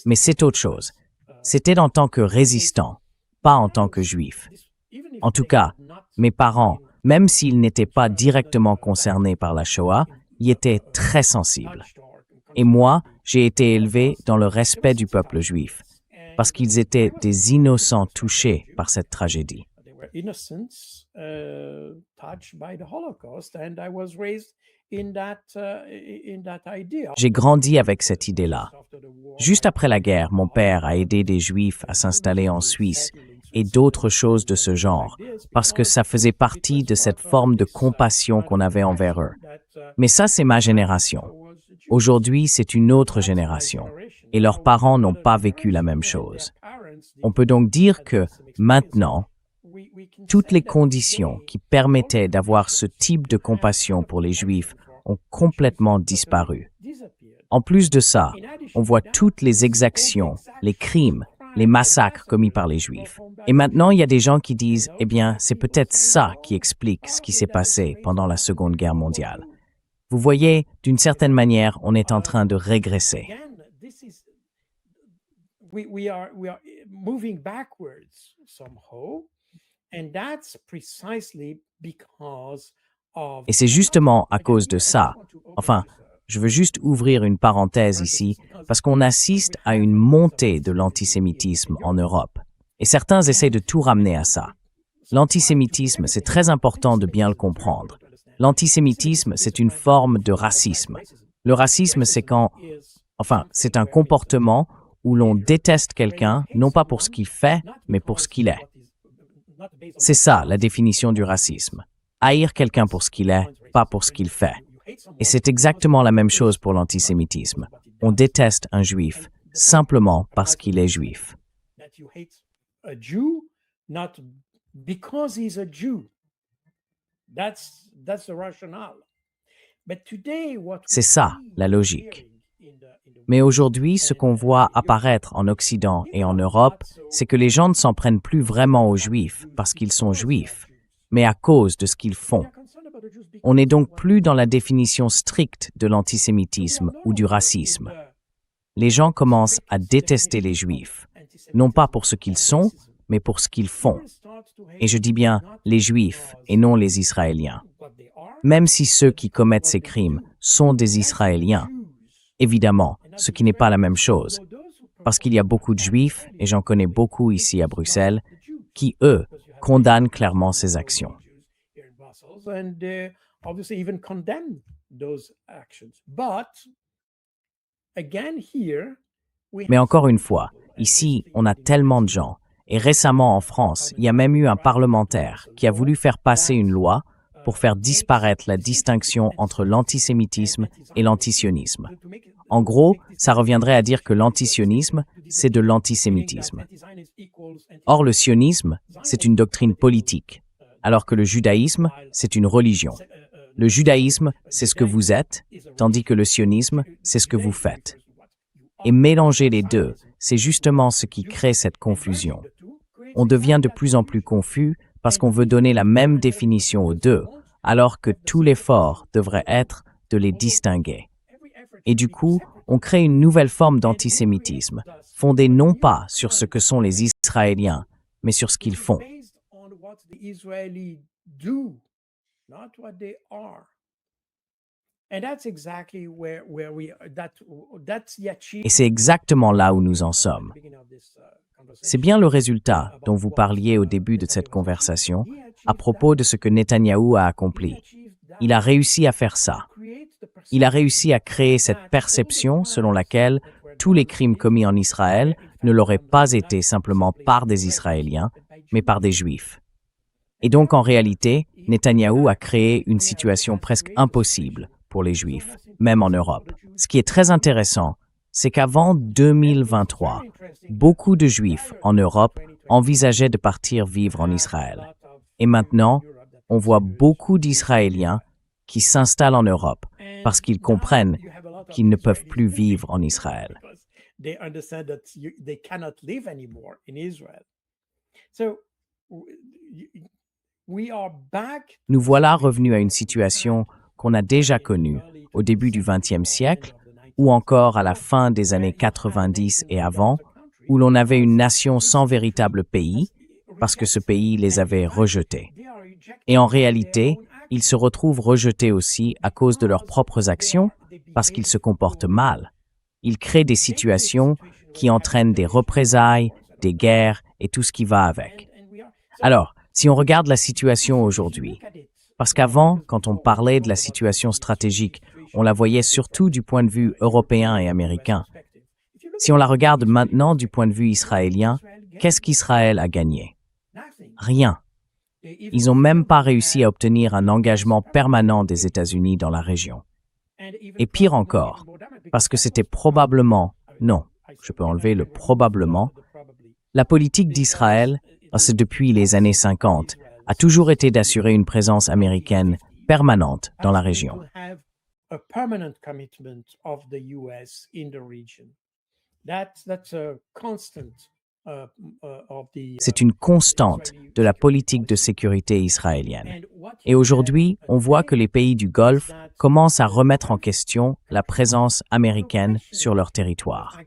Mais c'est autre chose. C'était en tant que résistants, pas en tant que juifs. En tout cas, mes parents, même s'ils n'étaient pas directement concernés par la Shoah, y étaient très sensibles. Et moi, j'ai été élevé dans le respect du peuple juif, parce qu'ils étaient des innocents touchés par cette tragédie. Innocents touched by the Holocaust, and I was raised in that idea. J'ai grandi avec cette idée-là. Juste après la guerre, mon père a aidé des Juifs à s'installer en Suisse et d'autres choses de ce genre, parce que ça faisait partie de cette forme de compassion qu'on avait envers eux. Mais ça, c'est ma génération. Aujourd'hui, c'est une autre génération, et leurs parents n'ont pas vécu la même chose. On peut donc dire que, maintenant, toutes les conditions qui permettaient d'avoir ce type de compassion pour les Juifs ont complètement disparu. En plus de ça, on voit toutes les exactions, les crimes, les massacres commis par les Juifs. Et maintenant, il y a des gens qui disent, eh bien, c'est peut-être ça qui explique ce qui s'est passé pendant la Seconde Guerre mondiale. Vous voyez, d'une certaine manière, on est en train de régresser. We are moving backwards somehow, and that's precisely because of. Et c'est justement à cause de ça. Enfin, je veux juste ouvrir une parenthèse ici, parce qu'on assiste à une montée de l'antisémitisme en Europe. Et certains essaient de tout ramener à ça. L'antisémitisme, c'est très important de bien le comprendre. L'antisémitisme, c'est une forme de racisme. Le racisme, c'est un comportement où l'on déteste quelqu'un, non pas pour ce qu'il fait, mais pour ce qu'il est. C'est ça, la définition du racisme. Haïr quelqu'un pour ce qu'il est, pas pour ce qu'il fait. Et c'est exactement la même chose pour l'antisémitisme. On déteste un juif, simplement parce qu'il est juif. C'est ça, la logique. Mais aujourd'hui, ce qu'on voit apparaître en Occident et en Europe, c'est que les gens ne s'en prennent plus vraiment aux Juifs parce qu'ils sont juifs, mais à cause de ce qu'ils font. On n'est donc plus dans la définition stricte de l'antisémitisme ou du racisme. Les gens commencent à détester les Juifs, non pas pour ce qu'ils sont, mais pour ce qu'ils font. Et je dis bien les Juifs et non les Israéliens. même si ceux qui commettent ces crimes sont des Israéliens. Évidemment, ce qui n'est pas la même chose, parce qu'il y a beaucoup de Juifs, et j'en connais beaucoup ici à Bruxelles, qui, eux, condamnent clairement ces actions. Mais encore une fois, ici, on a tellement de gens. Et récemment en France, il y a même eu un parlementaire qui a voulu faire passer une loi pour faire disparaître la distinction entre l'antisémitisme et l'antisionisme. En gros, ça reviendrait à dire que l'antisionisme, c'est de l'antisémitisme. Or, le sionisme, c'est une doctrine politique, alors que le judaïsme, c'est une religion. Le judaïsme, c'est ce que vous êtes, tandis que le sionisme, c'est ce que vous faites. Et mélanger les deux, c'est justement ce qui crée cette confusion. On devient de plus en plus confus parce qu'on veut donner la même définition aux deux, alors que tout l'effort devrait être de les distinguer. Et du coup, on crée une nouvelle forme d'antisémitisme, fondée non pas sur ce que sont les Israéliens, mais sur ce qu'ils font. Et c'est exactement là où nous en sommes. C'est bien le résultat dont vous parliez au début de cette conversation à propos de ce que Netanyahou a accompli. Il a réussi à faire ça. Il a réussi à créer cette perception selon laquelle tous les crimes commis en Israël ne l'auraient pas été simplement par des Israéliens, mais par des Juifs. Et donc, en réalité, Netanyahou a créé une situation presque impossible pour les Juifs, même en Europe. Ce qui est très intéressant, c'est qu'avant 2023, beaucoup de Juifs en Europe envisageaient de partir vivre en Israël. Et maintenant, on voit beaucoup d'Israéliens qui s'installent en Europe parce qu'ils comprennent qu'ils ne peuvent plus vivre en Israël. Nous voilà revenus à une situation qu'on a déjà connue au début du XXe siècle ou encore à la fin des années 90 et avant, où l'on avait une nation sans véritable pays parce que ce pays les avait rejetés. Et en réalité, ils se retrouvent rejetés aussi à cause de leurs propres actions parce qu'ils se comportent mal. Ils créent des situations qui entraînent des représailles, des guerres et tout ce qui va avec. Alors, si on regarde la situation aujourd'hui, parce qu'avant, quand on parlait de la situation stratégique, on la voyait surtout du point de vue européen et américain. Si on la regarde maintenant du point de vue israélien, qu'est-ce qu'Israël a gagné? Rien. Ils n'ont même pas réussi à obtenir un engagement permanent des États-Unis dans la région. Et pire encore, parce que c'était probablement, non, je peux enlever le probablement, la politique d'Israël, c'est depuis les années 50, a toujours été d'assurer une présence américaine permanente dans la région. C'est une constante de la politique de sécurité israélienne. Et aujourd'hui, on voit que les pays du Golfe commencent à remettre en question la présence américaine sur leur territoire.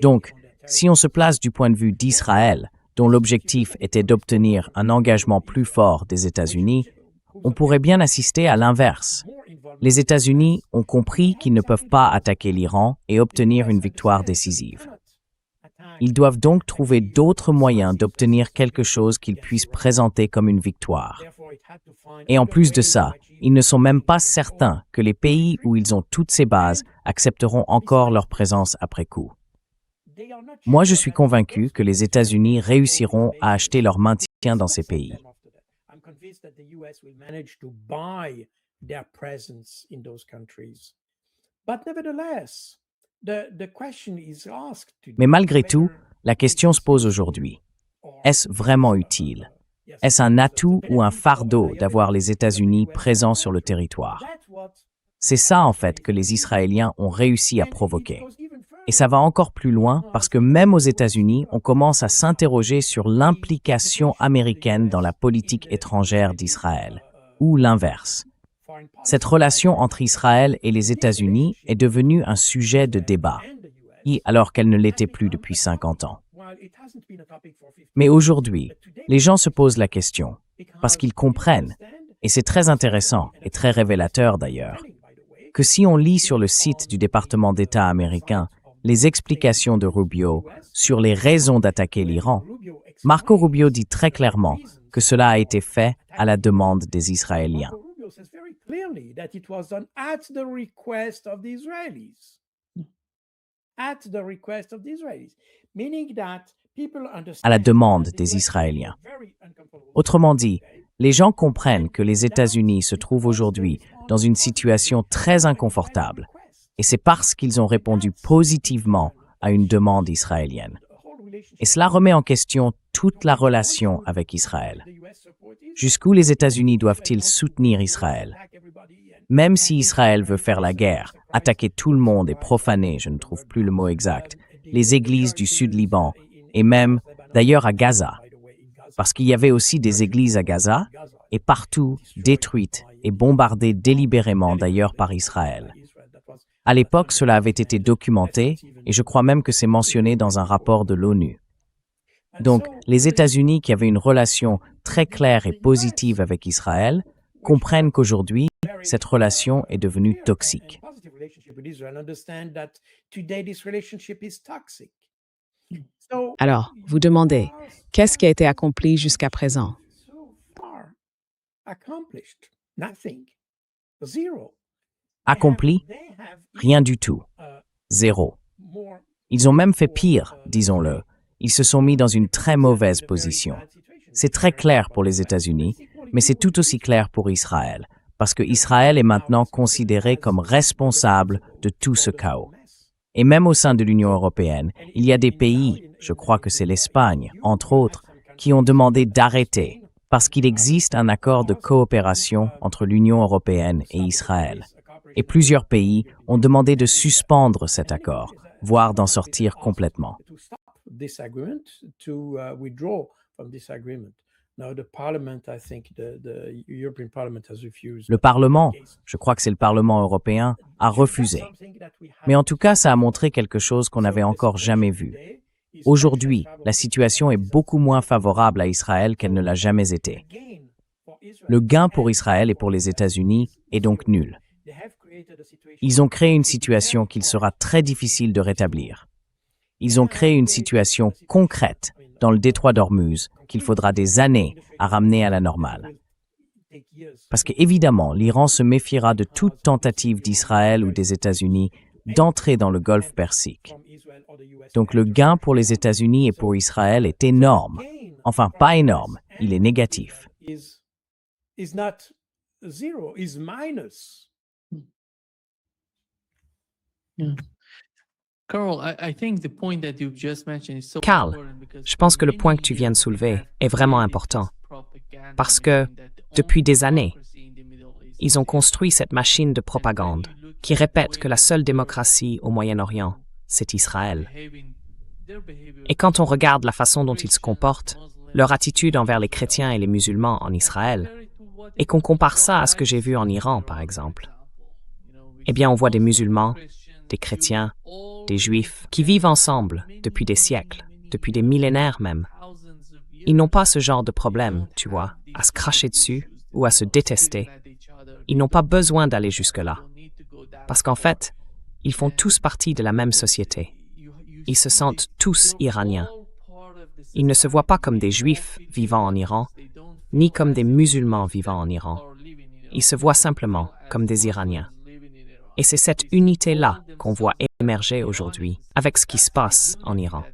Donc, si on se place du point de vue d'Israël, dont l'objectif était d'obtenir un engagement plus fort des États-Unis, on pourrait bien assister à l'inverse. Les États-Unis ont compris qu'ils ne peuvent pas attaquer l'Iran et obtenir une victoire décisive. Ils doivent donc trouver d'autres moyens d'obtenir quelque chose qu'ils puissent présenter comme une victoire. Et en plus de ça, ils ne sont même pas certains que les pays où ils ont toutes ces bases accepteront encore leur présence après coup. Moi, je suis convaincu que les États-Unis réussiront à acheter leur maintien dans ces pays. Mais malgré tout, la question se pose aujourd'hui. Est-ce vraiment utile? Est-ce un atout ou un fardeau d'avoir les États-Unis présents sur le territoire? C'est ça, en fait, que les Israéliens ont réussi à provoquer. Et ça va encore plus loin parce que même aux États-Unis, on commence à s'interroger sur l'implication américaine dans la politique étrangère d'Israël, ou l'inverse. Cette relation entre Israël et les États-Unis est devenue un sujet de débat, alors qu'elle ne l'était plus depuis 50 ans. Mais aujourd'hui, les gens se posent la question, parce qu'ils comprennent Et c'est très intéressant et très révélateur d'ailleurs, que si on lit sur le site du département d'État américain les explications de Rubio sur les raisons d'attaquer l'Iran, Marco Rubio dit très clairement que cela a été fait à la demande des Israéliens. Rubio says very clearly that it was done at the request of the Israelis. At the request of the Israelis, meaning that people understand À la demande that the des US Israéliens. is very uncomfortable. Autrement dit, les gens comprennent que les États-Unis se trouvent aujourd'hui dans une situation très inconfortable, et c'est parce qu'ils ont répondu positivement à une demande israélienne. Et cela remet en question toute la relation avec Israël. Jusqu'où les États-Unis doivent-ils soutenir Israël? Même si Israël veut faire la guerre, attaquer tout le monde et profaner, je ne trouve plus le mot exact, les églises du Sud-Liban, et même, d'ailleurs, à Gaza. Parce qu'il y avait aussi des églises à Gaza, et partout détruites et bombardées délibérément d'ailleurs par Israël. À l'époque, cela avait été documenté, et je crois même que c'est mentionné dans un rapport de l'ONU. Donc, les États-Unis, qui avaient une relation très claire et positive avec Israël, comprennent qu'aujourd'hui, cette relation est devenue toxique. Alors, vous demandez, qu'est-ce qui a été accompli jusqu'à présent? Accompli? Rien du tout. Zéro. Ils ont même fait pire, disons-le. Ils se sont mis dans une très mauvaise position. C'est très clair pour les États-Unis, mais c'est tout aussi clair pour Israël, parce que Israël est maintenant considéré comme responsable de tout ce chaos. Et même au sein de l'Union européenne, il y a des pays, je crois que c'est l'Espagne, entre autres, qui ont demandé d'arrêter, parce qu'il existe un accord de coopération entre l'Union européenne et Israël. Et plusieurs pays ont demandé de suspendre cet accord, voire d'en sortir complètement. Le Parlement, je crois que c'est le Parlement européen, a refusé. Mais en tout cas, ça a montré quelque chose qu'on n'avait encore jamais vu. Aujourd'hui, la situation est beaucoup moins favorable à Israël qu'elle ne l'a jamais été. Le gain pour Israël et pour les États-Unis est donc nul. Ils ont créé une situation qu'il sera très difficile de rétablir. Ils ont créé une situation concrète dans le détroit d'Ormuz qu'il faudra des années à ramener à la normale. Parce qu'évidemment, l'Iran se méfiera de toute tentative d'Israël ou des États-Unis d'entrer dans le Golfe Persique. Donc le gain pour les États-Unis et pour Israël est énorme. Enfin, pas énorme, il est négatif. Carl, je pense que le point que tu viens de soulever est vraiment important. Parce que, depuis des années, ils ont construit cette machine de propagande qui répète que la seule démocratie au Moyen-Orient, c'est Israël. Et quand on regarde la façon dont ils se comportent, leur attitude envers les chrétiens et les musulmans en Israël, et qu'on compare ça à ce que j'ai vu en Iran, par exemple, eh bien on voit des musulmans, des chrétiens, des juifs qui vivent ensemble depuis des siècles, depuis des millénaires même. Ils n'ont pas ce genre de problème, tu vois, à se cracher dessus ou à se détester. Ils n'ont pas besoin d'aller jusque-là. Parce qu'en fait, ils font tous partie de la même société. Ils se sentent tous iraniens. Ils ne se voient pas comme des juifs vivant en Iran, ni comme des musulmans vivant en Iran. Ils se voient simplement comme des Iraniens. Et c'est cette unité-là qu'on voit émerger aujourd'hui avec ce qui se passe en Iran.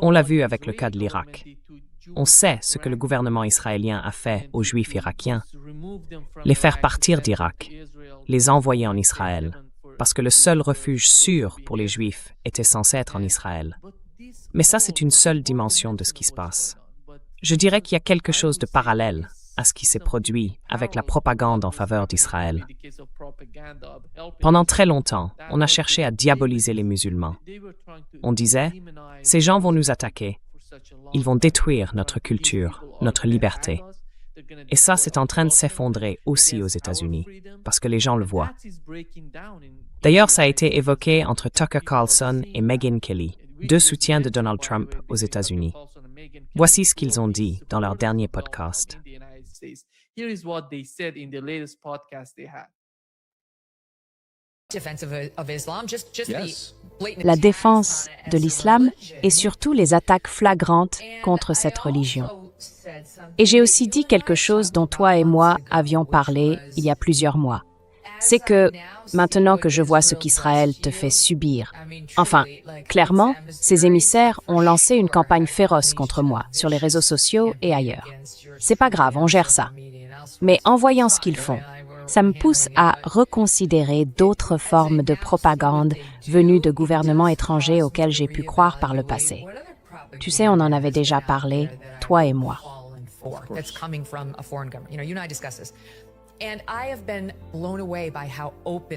On l'a vu avec le cas de l'Irak. On sait ce que le gouvernement israélien a fait aux Juifs irakiens, les faire partir d'Irak, les envoyer en Israël, parce que le seul refuge sûr pour les Juifs était censé être en Israël. Mais ça, c'est une seule dimension de ce qui se passe. Je dirais qu'il y a quelque chose de parallèle à ce qui s'est produit avec la propagande en faveur d'Israël. Pendant très longtemps, on a cherché à diaboliser les musulmans. On disait, ces gens vont nous attaquer, ils vont détruire notre culture, notre liberté. Et ça, c'est en train de s'effondrer aussi aux États-Unis, parce que les gens le voient. D'ailleurs, ça a été évoqué entre Tucker Carlson et Megyn Kelly, deux soutiens de Donald Trump aux États-Unis. Voici ce qu'ils ont dit dans leur dernier podcast. Here is what they said in the latest podcast they had. La défense de l'islam et surtout les attaques flagrantes contre cette religion. Et j'ai aussi dit quelque chose dont toi et moi avions parlé il y a plusieurs mois. C'est que, maintenant que je vois ce qu'Israël te fait subir, enfin, clairement, ces émissaires ont lancé une campagne féroce contre moi sur les réseaux sociaux et ailleurs. C'est pas grave, on gère ça. Mais en voyant ce qu'ils font, ça me pousse à reconsidérer d'autres formes de propagande venues de gouvernements étrangers auxquels j'ai pu croire par le passé. Tu sais, on en avait déjà parlé, toi et moi.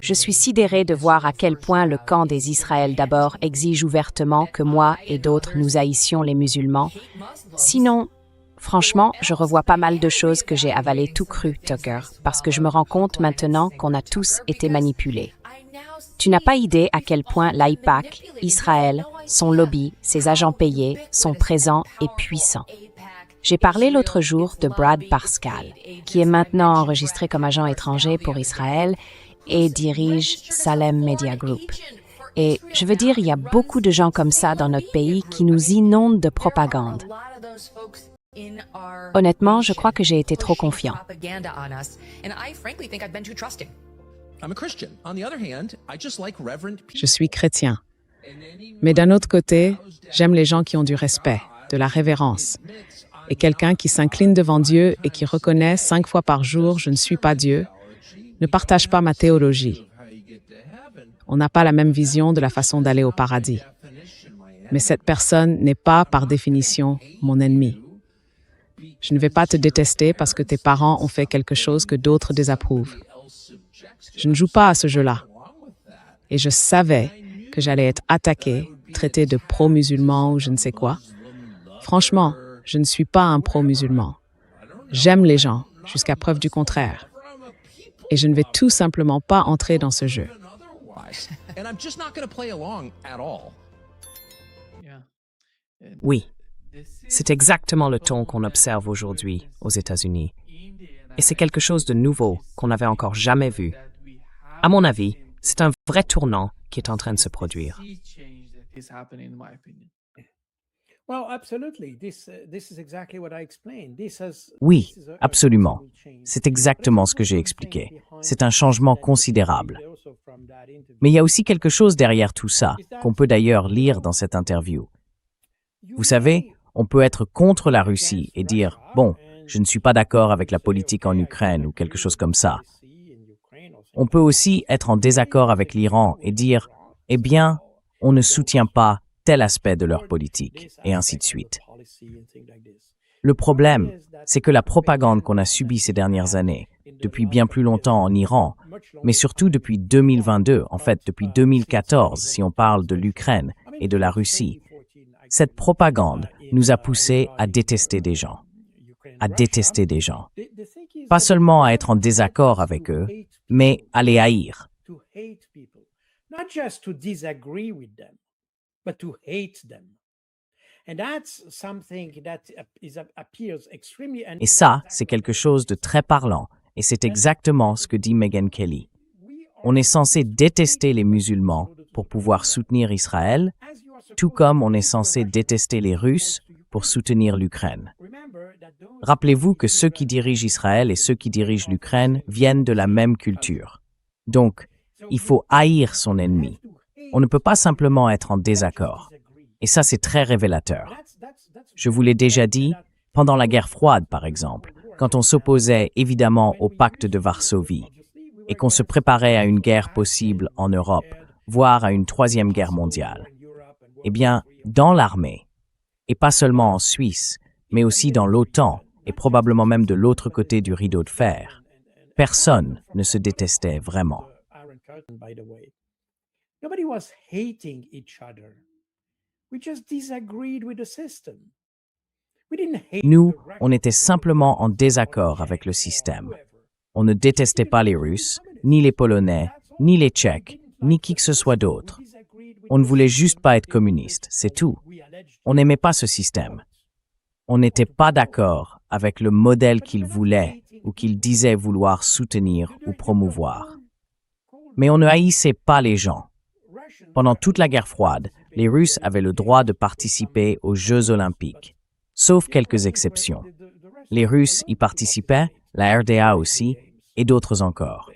Je suis sidérée de voir à quel point le camp des Israël d'abord exige ouvertement que moi et d'autres nous haïssions les musulmans. Sinon, franchement, je revois pas mal de choses que j'ai avalées tout cru, Tucker, parce que je me rends compte maintenant qu'on a tous été manipulés. Tu n'as pas idée à quel point l'AIPAC, Israël, son lobby, ses agents payés, sont présents et puissants. J'ai parlé l'autre jour de Brad Parscale, qui est maintenant enregistré comme agent étranger pour Israël et dirige Salem Media Group. Et je veux dire, il y a beaucoup de gens comme ça dans notre pays qui nous inondent de propagande. Honnêtement, je crois que j'ai été trop confiant. Je suis chrétien. Mais d'un autre côté, j'aime les gens qui ont du respect, de la révérence. Et quelqu'un qui s'incline devant Dieu et qui reconnaît 5 fois par jour « je ne suis pas Dieu » ne partage pas ma théologie. On n'a pas la même vision de la façon d'aller au paradis. Mais cette personne n'est pas, par définition, mon ennemi. Je ne vais pas te détester parce que tes parents ont fait quelque chose que d'autres désapprouvent. Je ne joue pas à ce jeu-là. Et je savais que j'allais être attaqué, traité de pro-musulman ou je ne sais quoi. Franchement, je ne suis pas un pro-musulman. J'aime les gens, jusqu'à preuve du contraire. Et je ne vais tout simplement pas entrer dans ce jeu. Oui, c'est exactement le ton qu'on observe aujourd'hui aux États-Unis. Et c'est quelque chose de nouveau qu'on n'avait encore jamais vu. À mon avis, c'est un vrai tournant qui est en train de se produire. Oui, absolument. C'est exactement ce que j'ai expliqué. C'est un changement considérable. Mais il y a aussi quelque chose derrière tout ça, qu'on peut d'ailleurs lire dans cette interview. Vous savez, on peut être contre la Russie et dire « Bon, je ne suis pas d'accord avec la politique en Ukraine » ou quelque chose comme ça. On peut aussi être en désaccord avec l'Iran et dire « Eh bien, on ne soutient pas tel aspect de leur politique » et ainsi de suite. Le problème, c'est que la propagande qu'on a subie ces dernières années, depuis bien plus longtemps en Iran, mais surtout depuis 2022, en fait depuis 2014 si on parle de l'Ukraine et de la Russie, cette propagande nous a poussés à détester des gens. À détester des gens. Pas seulement à être en désaccord avec eux, mais à les haïr. Et ça, c'est quelque chose de très parlant, et c'est exactement ce que dit Megyn Kelly. On est censé détester les musulmans pour pouvoir soutenir Israël, tout comme on est censé détester les Russes pour soutenir l'Ukraine. Rappelez-vous que ceux qui dirigent Israël et ceux qui dirigent l'Ukraine viennent de la même culture. Donc, il faut haïr son ennemi. On ne peut pas simplement être en désaccord. Et ça, c'est très révélateur. Je vous l'ai déjà dit, pendant la guerre froide, par exemple, quand on s'opposait évidemment au pacte de Varsovie et qu'on se préparait à une guerre possible en Europe, voire à une 3e guerre mondiale. Eh bien, dans l'armée, et pas seulement en Suisse, mais aussi dans l'OTAN, et probablement même de l'autre côté du rideau de fer, personne ne se détestait vraiment. Nous, on était simplement en désaccord avec le système. On ne détestait pas les Russes, ni les Polonais, ni les Tchèques, ni qui que ce soit d'autre. On ne voulait juste pas être communiste, c'est tout. On n'aimait pas ce système. On n'était pas d'accord avec le modèle qu'ils voulaient ou qu'ils disaient vouloir soutenir ou promouvoir. Mais on ne haïssait pas les gens. Pendant toute la guerre froide, les Russes avaient le droit de participer aux Jeux olympiques, sauf quelques exceptions. Les Russes y participaient, la RDA aussi, et d'autres encore.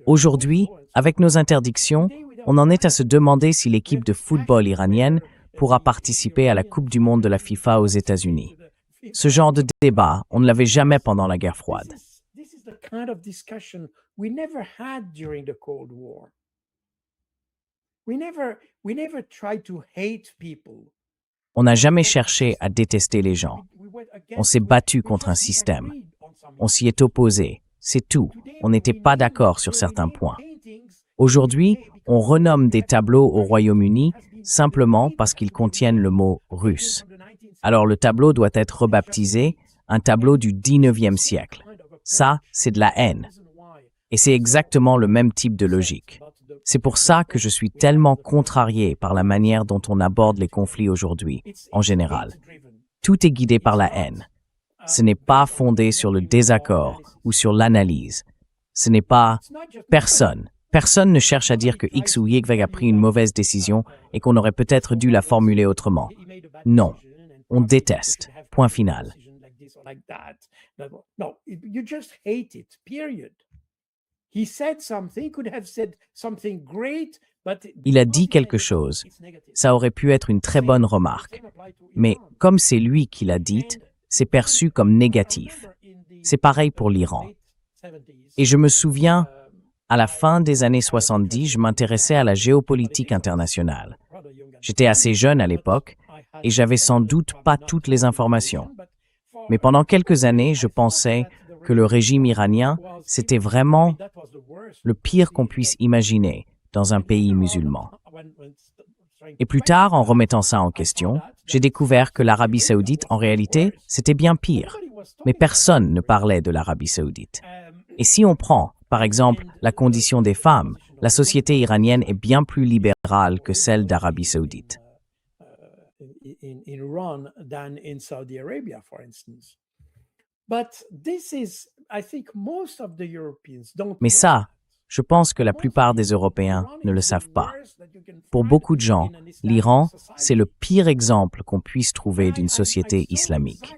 Aujourd'hui, avec nos interdictions, on en est à se demander si l'équipe de football iranienne pourra participer à la Coupe du monde de la FIFA aux États-Unis. Ce genre de débat, on ne l'avait jamais pendant la guerre froide. This is the kind of discussion we never had during the Cold War. We never tried to hate people. On n'a jamais cherché à détester les gens. On s'est battu contre un système. On s'y est opposé. C'est tout. On n'était pas d'accord sur certains points. Aujourd'hui, on renomme des tableaux au Royaume-Uni simplement parce qu'ils contiennent le mot russe. Alors le tableau doit être rebaptisé un tableau du 19e siècle. Ça, c'est de la haine. Et c'est exactement le même type de logique. C'est pour ça que je suis tellement contrarié par la manière dont on aborde les conflits aujourd'hui, en général. Tout est guidé par la haine. Ce n'est pas fondé sur le désaccord ou sur l'analyse. Ce n'est pas personne. Personne ne cherche à dire que X ou Y a pris une mauvaise décision et qu'on aurait peut-être dû la formuler autrement. Non. On déteste. Point final. No, you just hate it, period. He said something, could have said something great, but Il a dit quelque chose. Ça aurait pu être une très bonne remarque. Mais comme c'est lui qui l'a dite, c'est perçu comme négatif. C'est pareil pour l'Iran. Et je me souviens, à la fin des années 70, je m'intéressais à la géopolitique internationale. J'étais assez jeune à l'époque et j'avais sans doute pas toutes les informations. Mais pendant quelques années, je pensais que le régime iranien, c'était vraiment le pire qu'on puisse imaginer dans un pays musulman. Et plus tard, en remettant ça en question, j'ai découvert que l'Arabie saoudite, en réalité, c'était bien pire. Mais personne ne parlait de l'Arabie saoudite. Et si on prend, par exemple, la condition des femmes, la société iranienne est bien plus libérale que celle d'Arabie saoudite. in Iran than in Saudi Arabia, for instance. But this is, I think, most of the Europeans don't. Mais ça, je pense que la plupart des Européens ne le savent pas. Pour beaucoup de gens, l'Iran, c'est le pire exemple qu'on puisse trouver d'une société islamique.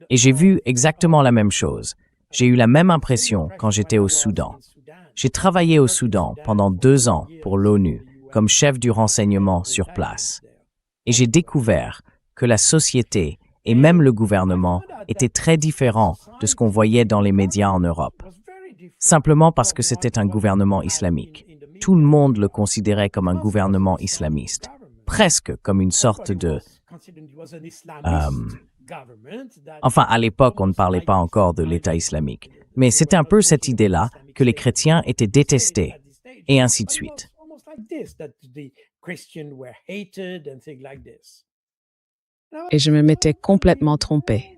Et j'ai vu exactement la même chose. J'ai eu la même impression quand j'étais au Soudan. J'ai travaillé au Soudan pendant 2 ans pour l'ONU, comme chef du renseignement sur place. Et j'ai découvert que la société et même le gouvernement étaient très différents de ce qu'on voyait dans les médias en Europe. Simplement parce que c'était un gouvernement islamique. Tout le monde le considérait comme un gouvernement islamiste, presque comme une sorte de... Enfin, à l'époque, on ne parlait pas encore de l'État islamique, mais c'était un peu cette idée-là que les chrétiens étaient détestés, et ainsi de suite. Et je me m'étais complètement trompée.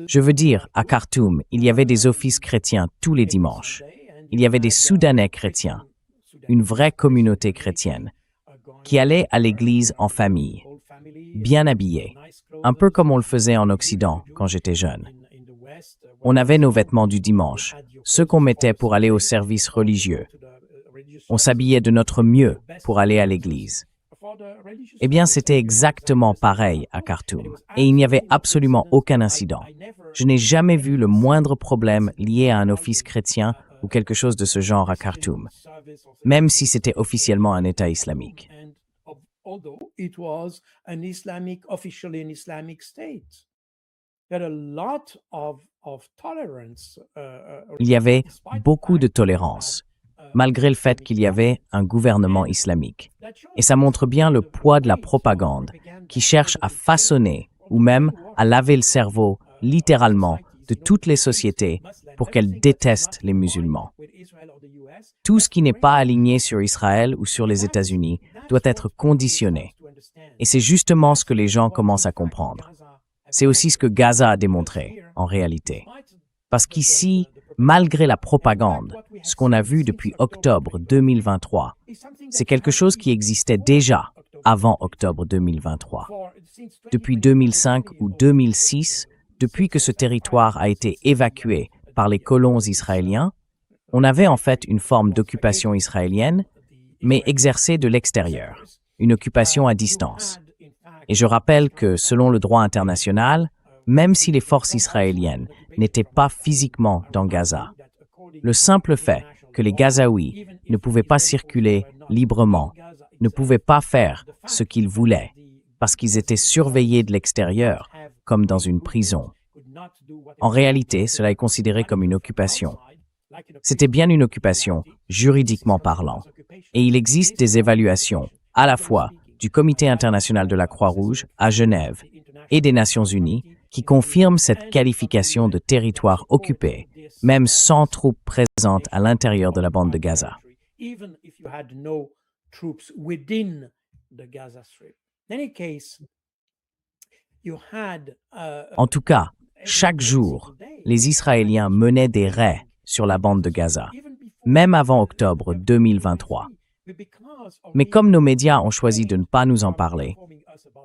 Je veux dire, à Khartoum, il y avait des offices chrétiens tous les dimanches. Il y avait des Soudanais chrétiens, une vraie communauté chrétienne, qui allaient à l'église en famille, bien habillés, un peu comme on le faisait en Occident quand j'étais jeune. On avait nos vêtements du dimanche, ceux qu'on mettait pour aller au service religieux. On s'habillait de notre mieux pour aller à l'église. Eh bien, c'était exactement pareil à Khartoum, et il n'y avait absolument aucun incident. Je n'ai jamais vu le moindre problème lié à un office chrétien ou quelque chose de ce genre à Khartoum, même si c'était officiellement un État islamique. Il y avait beaucoup de tolérance, malgré le fait qu'il y avait un gouvernement islamique. Et ça montre bien le poids de la propagande qui cherche à façonner ou même à laver le cerveau, littéralement, de toutes les sociétés pour qu'elles détestent les musulmans. Tout ce qui n'est pas aligné sur Israël ou sur les États-Unis doit être conditionné. Et c'est justement ce que les gens commencent à comprendre. C'est aussi ce que Gaza a démontré, en réalité. Parce qu'ici, malgré la propagande, ce qu'on a vu depuis octobre 2023, c'est quelque chose qui existait déjà avant octobre 2023. Depuis 2005 ou 2006, depuis que ce territoire a été évacué par les colons israéliens, on avait en fait une forme d'occupation israélienne, mais exercée de l'extérieur, une occupation à distance. Et je rappelle que, selon le droit international, même si les forces israéliennes n'étaient pas physiquement dans Gaza, le simple fait que les Gazaouis ne pouvaient pas circuler librement, ne pouvaient pas faire ce qu'ils voulaient, parce qu'ils étaient surveillés de l'extérieur, comme dans une prison. En réalité, cela est considéré comme une occupation. C'était bien une occupation, juridiquement parlant. Et il existe des évaluations, à la fois du Comité international de la Croix-Rouge à Genève et des Nations unies, qui confirment cette qualification de territoire occupé, même sans troupes présentes à l'intérieur de la bande de Gaza. En tout cas, chaque jour, les Israéliens menaient des raids sur la bande de Gaza, même avant octobre 2023. Mais comme nos médias ont choisi de ne pas nous en parler,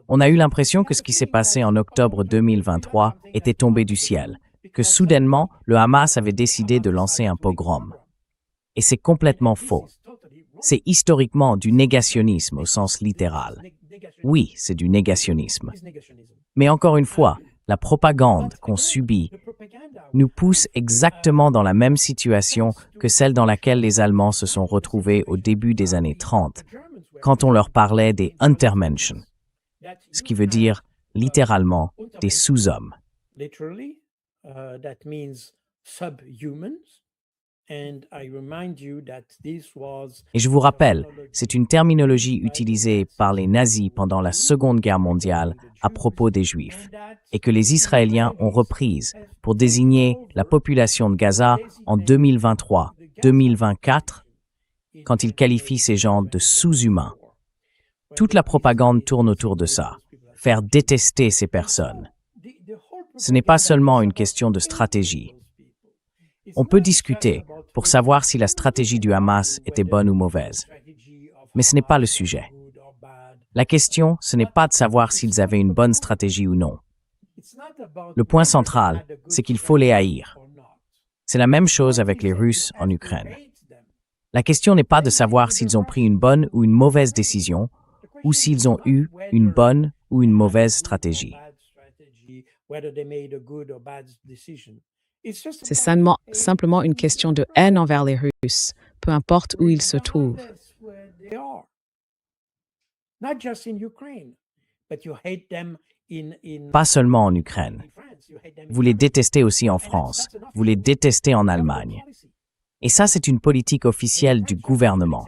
on a eu l'impression que ce qui s'est passé en octobre 2023 était tombé du ciel, que soudainement, le Hamas avait décidé de lancer un pogrom. Et c'est complètement faux. C'est historiquement du négationnisme au sens littéral. Oui, c'est du négationnisme. Mais encore une fois, la propagande qu'on subit nous pousse exactement dans la même situation que celle dans laquelle les Allemands se sont retrouvés au début des années 30, quand on leur parlait des Untermenschen, ce qui veut dire littéralement des sous-hommes. Et je vous rappelle, c'est une terminologie utilisée par les nazis pendant la Seconde Guerre mondiale à propos des Juifs, et que les Israéliens ont reprise pour désigner la population de Gaza en 2023-2024, quand ils qualifient ces gens de sous-humains. Toute la propagande tourne autour de ça, faire détester ces personnes. Ce n'est pas seulement une question de stratégie. On peut discuter pour savoir si la stratégie du Hamas était bonne ou mauvaise. Mais ce n'est pas le sujet. La question, ce n'est pas de savoir s'ils avaient une bonne stratégie ou non. Le point central, c'est qu'il faut les haïr. C'est la même chose avec les Russes en Ukraine. La question n'est pas de savoir s'ils ont pris une bonne ou une mauvaise décision, ou s'ils ont eu une bonne ou une mauvaise stratégie. C'est simplement une question de haine envers les Russes, peu importe où ils se trouvent. Pas seulement en Ukraine. Vous les détestez aussi en France. Vous les détestez en Allemagne. Et ça, c'est une politique officielle du gouvernement.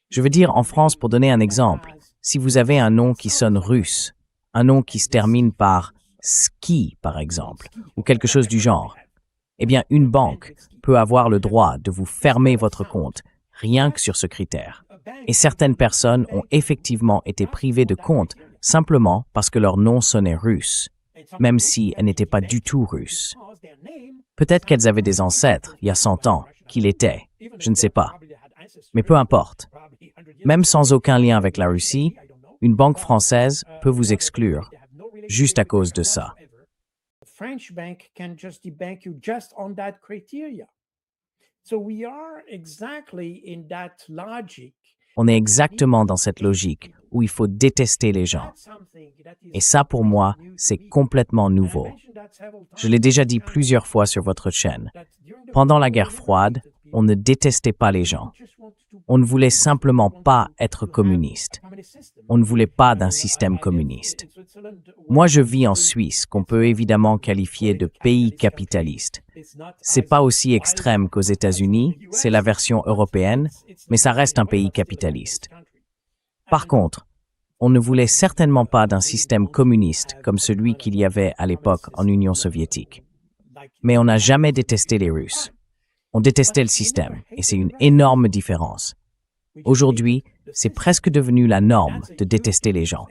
Je veux dire, en France, pour donner un exemple, si vous avez un nom qui sonne russe, un nom qui se termine par « ski » par exemple, ou quelque chose du genre, eh bien, une banque peut avoir le droit de vous fermer votre compte, rien que sur ce critère. Et certaines personnes ont effectivement été privées de compte simplement parce que leur nom sonnait russe, même si elles n'étaient pas du tout russes. Peut-être qu'elles avaient des ancêtres, il y a 100 ans, qui l'étaient, je ne sais pas. Mais peu importe. Même sans aucun lien avec la Russie, une banque française peut vous exclure, juste à cause de ça. French bank can just debank you just on that criteria. So we are exactly in that logic. On est exactement dans cette logique où il faut détester les gens. Et ça, pour moi, c'est complètement nouveau. Je l'ai déjà dit plusieurs fois sur votre chaîne. Pendant la guerre froide, on ne détestait pas les gens. On ne voulait simplement pas être communiste. On ne voulait pas d'un système communiste. Moi, je vis en Suisse, qu'on peut évidemment qualifier de pays capitaliste. C'est pas aussi extrême qu'aux États-Unis, c'est la version européenne, mais ça reste un pays capitaliste. Par contre, on ne voulait certainement pas d'un système communiste comme celui qu'il y avait à l'époque en Union soviétique. Mais on n'a jamais détesté les Russes. On détestait le système, et c'est une énorme différence. Aujourd'hui, c'est presque devenu la norme de détester les gens.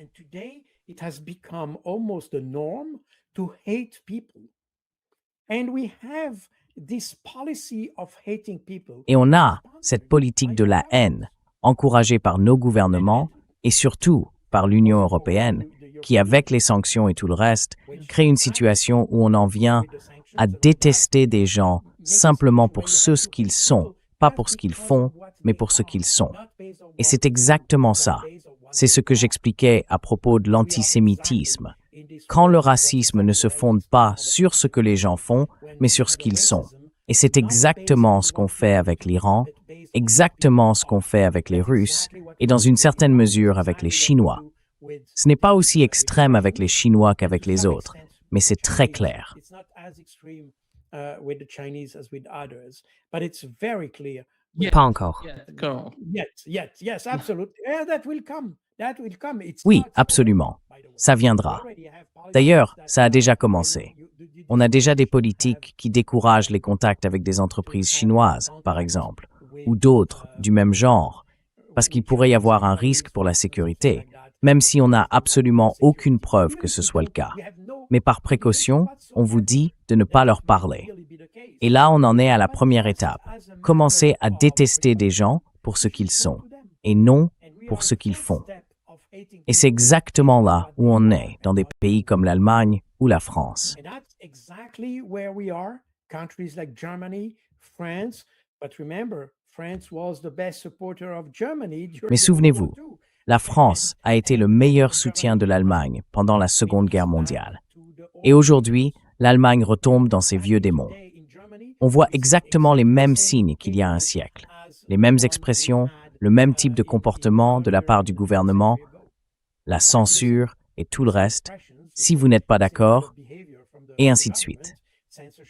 It has become almost the norm to hate people. And we have this policy of hating people, Et on a cette politique de la haine, encouragée par nos gouvernements et surtout par l'Union européenne, qui, avec les sanctions et tout le reste, crée une situation où on en vient à détester des gens simplement pour ce qu'ils sont, pas pour ce qu'ils font, mais pour ce qu'ils sont. Et c'est exactement ça. C'est ce que j'expliquais à propos de l'antisémitisme. Quand le racisme ne se fonde pas sur ce que les gens font, mais sur ce qu'ils sont. Et c'est exactement ce qu'on fait avec l'Iran, exactement ce qu'on fait avec les Russes, et dans une certaine mesure avec les Chinois. Ce n'est pas aussi extrême avec les Chinois qu'avec les autres, mais c'est très clair. It's not as extreme with the Chinese as with others, but it's very clear. Pas encore. Yeah, Colonel. Yes, absolutely. Yeah, that will come. That will come. It Oui, starts absolument. already, by the way. Ça viendra. We already have policies D'ailleurs, that ça a déjà commencé. you On a déjà des politiques qui découragent les contacts avec des entreprises chinoises, par exemple, ou d'autres du même genre, parce qu'il pourrait y avoir un risque pour la sécurité, même si on n'a absolument aucune preuve que ce soit le cas. Mais par précaution, on vous dit de ne pas leur parler. Et là, on en est à la première étape. Commencer à détester des gens pour ce qu'ils sont, et non pour ce qu'ils font. Et c'est exactement là où on est, dans des pays comme l'Allemagne ou la France. And that's exactly where we are. Countries like Germany, France. But remember, France was the best supporter of Germany during Mais the souvenez-vous, World War II. la France a été le meilleur soutien de l'Allemagne pendant la Seconde Guerre mondiale. Et aujourd'hui, l'Allemagne retombe dans ses vieux démons. On voit exactement les mêmes signes qu'il y a un siècle. Les mêmes expressions, le même type de comportement de la part du gouvernement, la censure et tout le reste, si vous n'êtes pas d'accord, et ainsi de suite.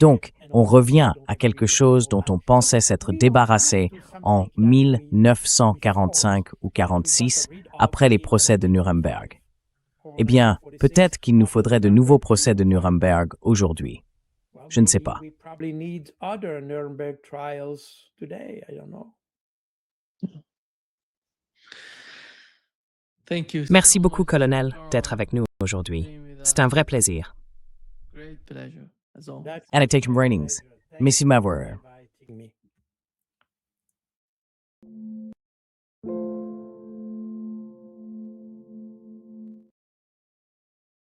Donc, on revient à quelque chose dont on pensait s'être débarrassé en 1945 ou 46, après les procès de Nuremberg. Eh bien, peut-être qu'il nous faudrait de nouveaux procès de Nuremberg aujourd'hui. Je ne sais pas. We probably need other Nuremberg trials today. I don't know. Thank you. Merci so beaucoup, much, colonel, Colonel, d'être avec nous aujourd'hui. being with C'est un us. vrai plaisir. Great pleasure, as always. That's Annotation ratings. Missy Mavor.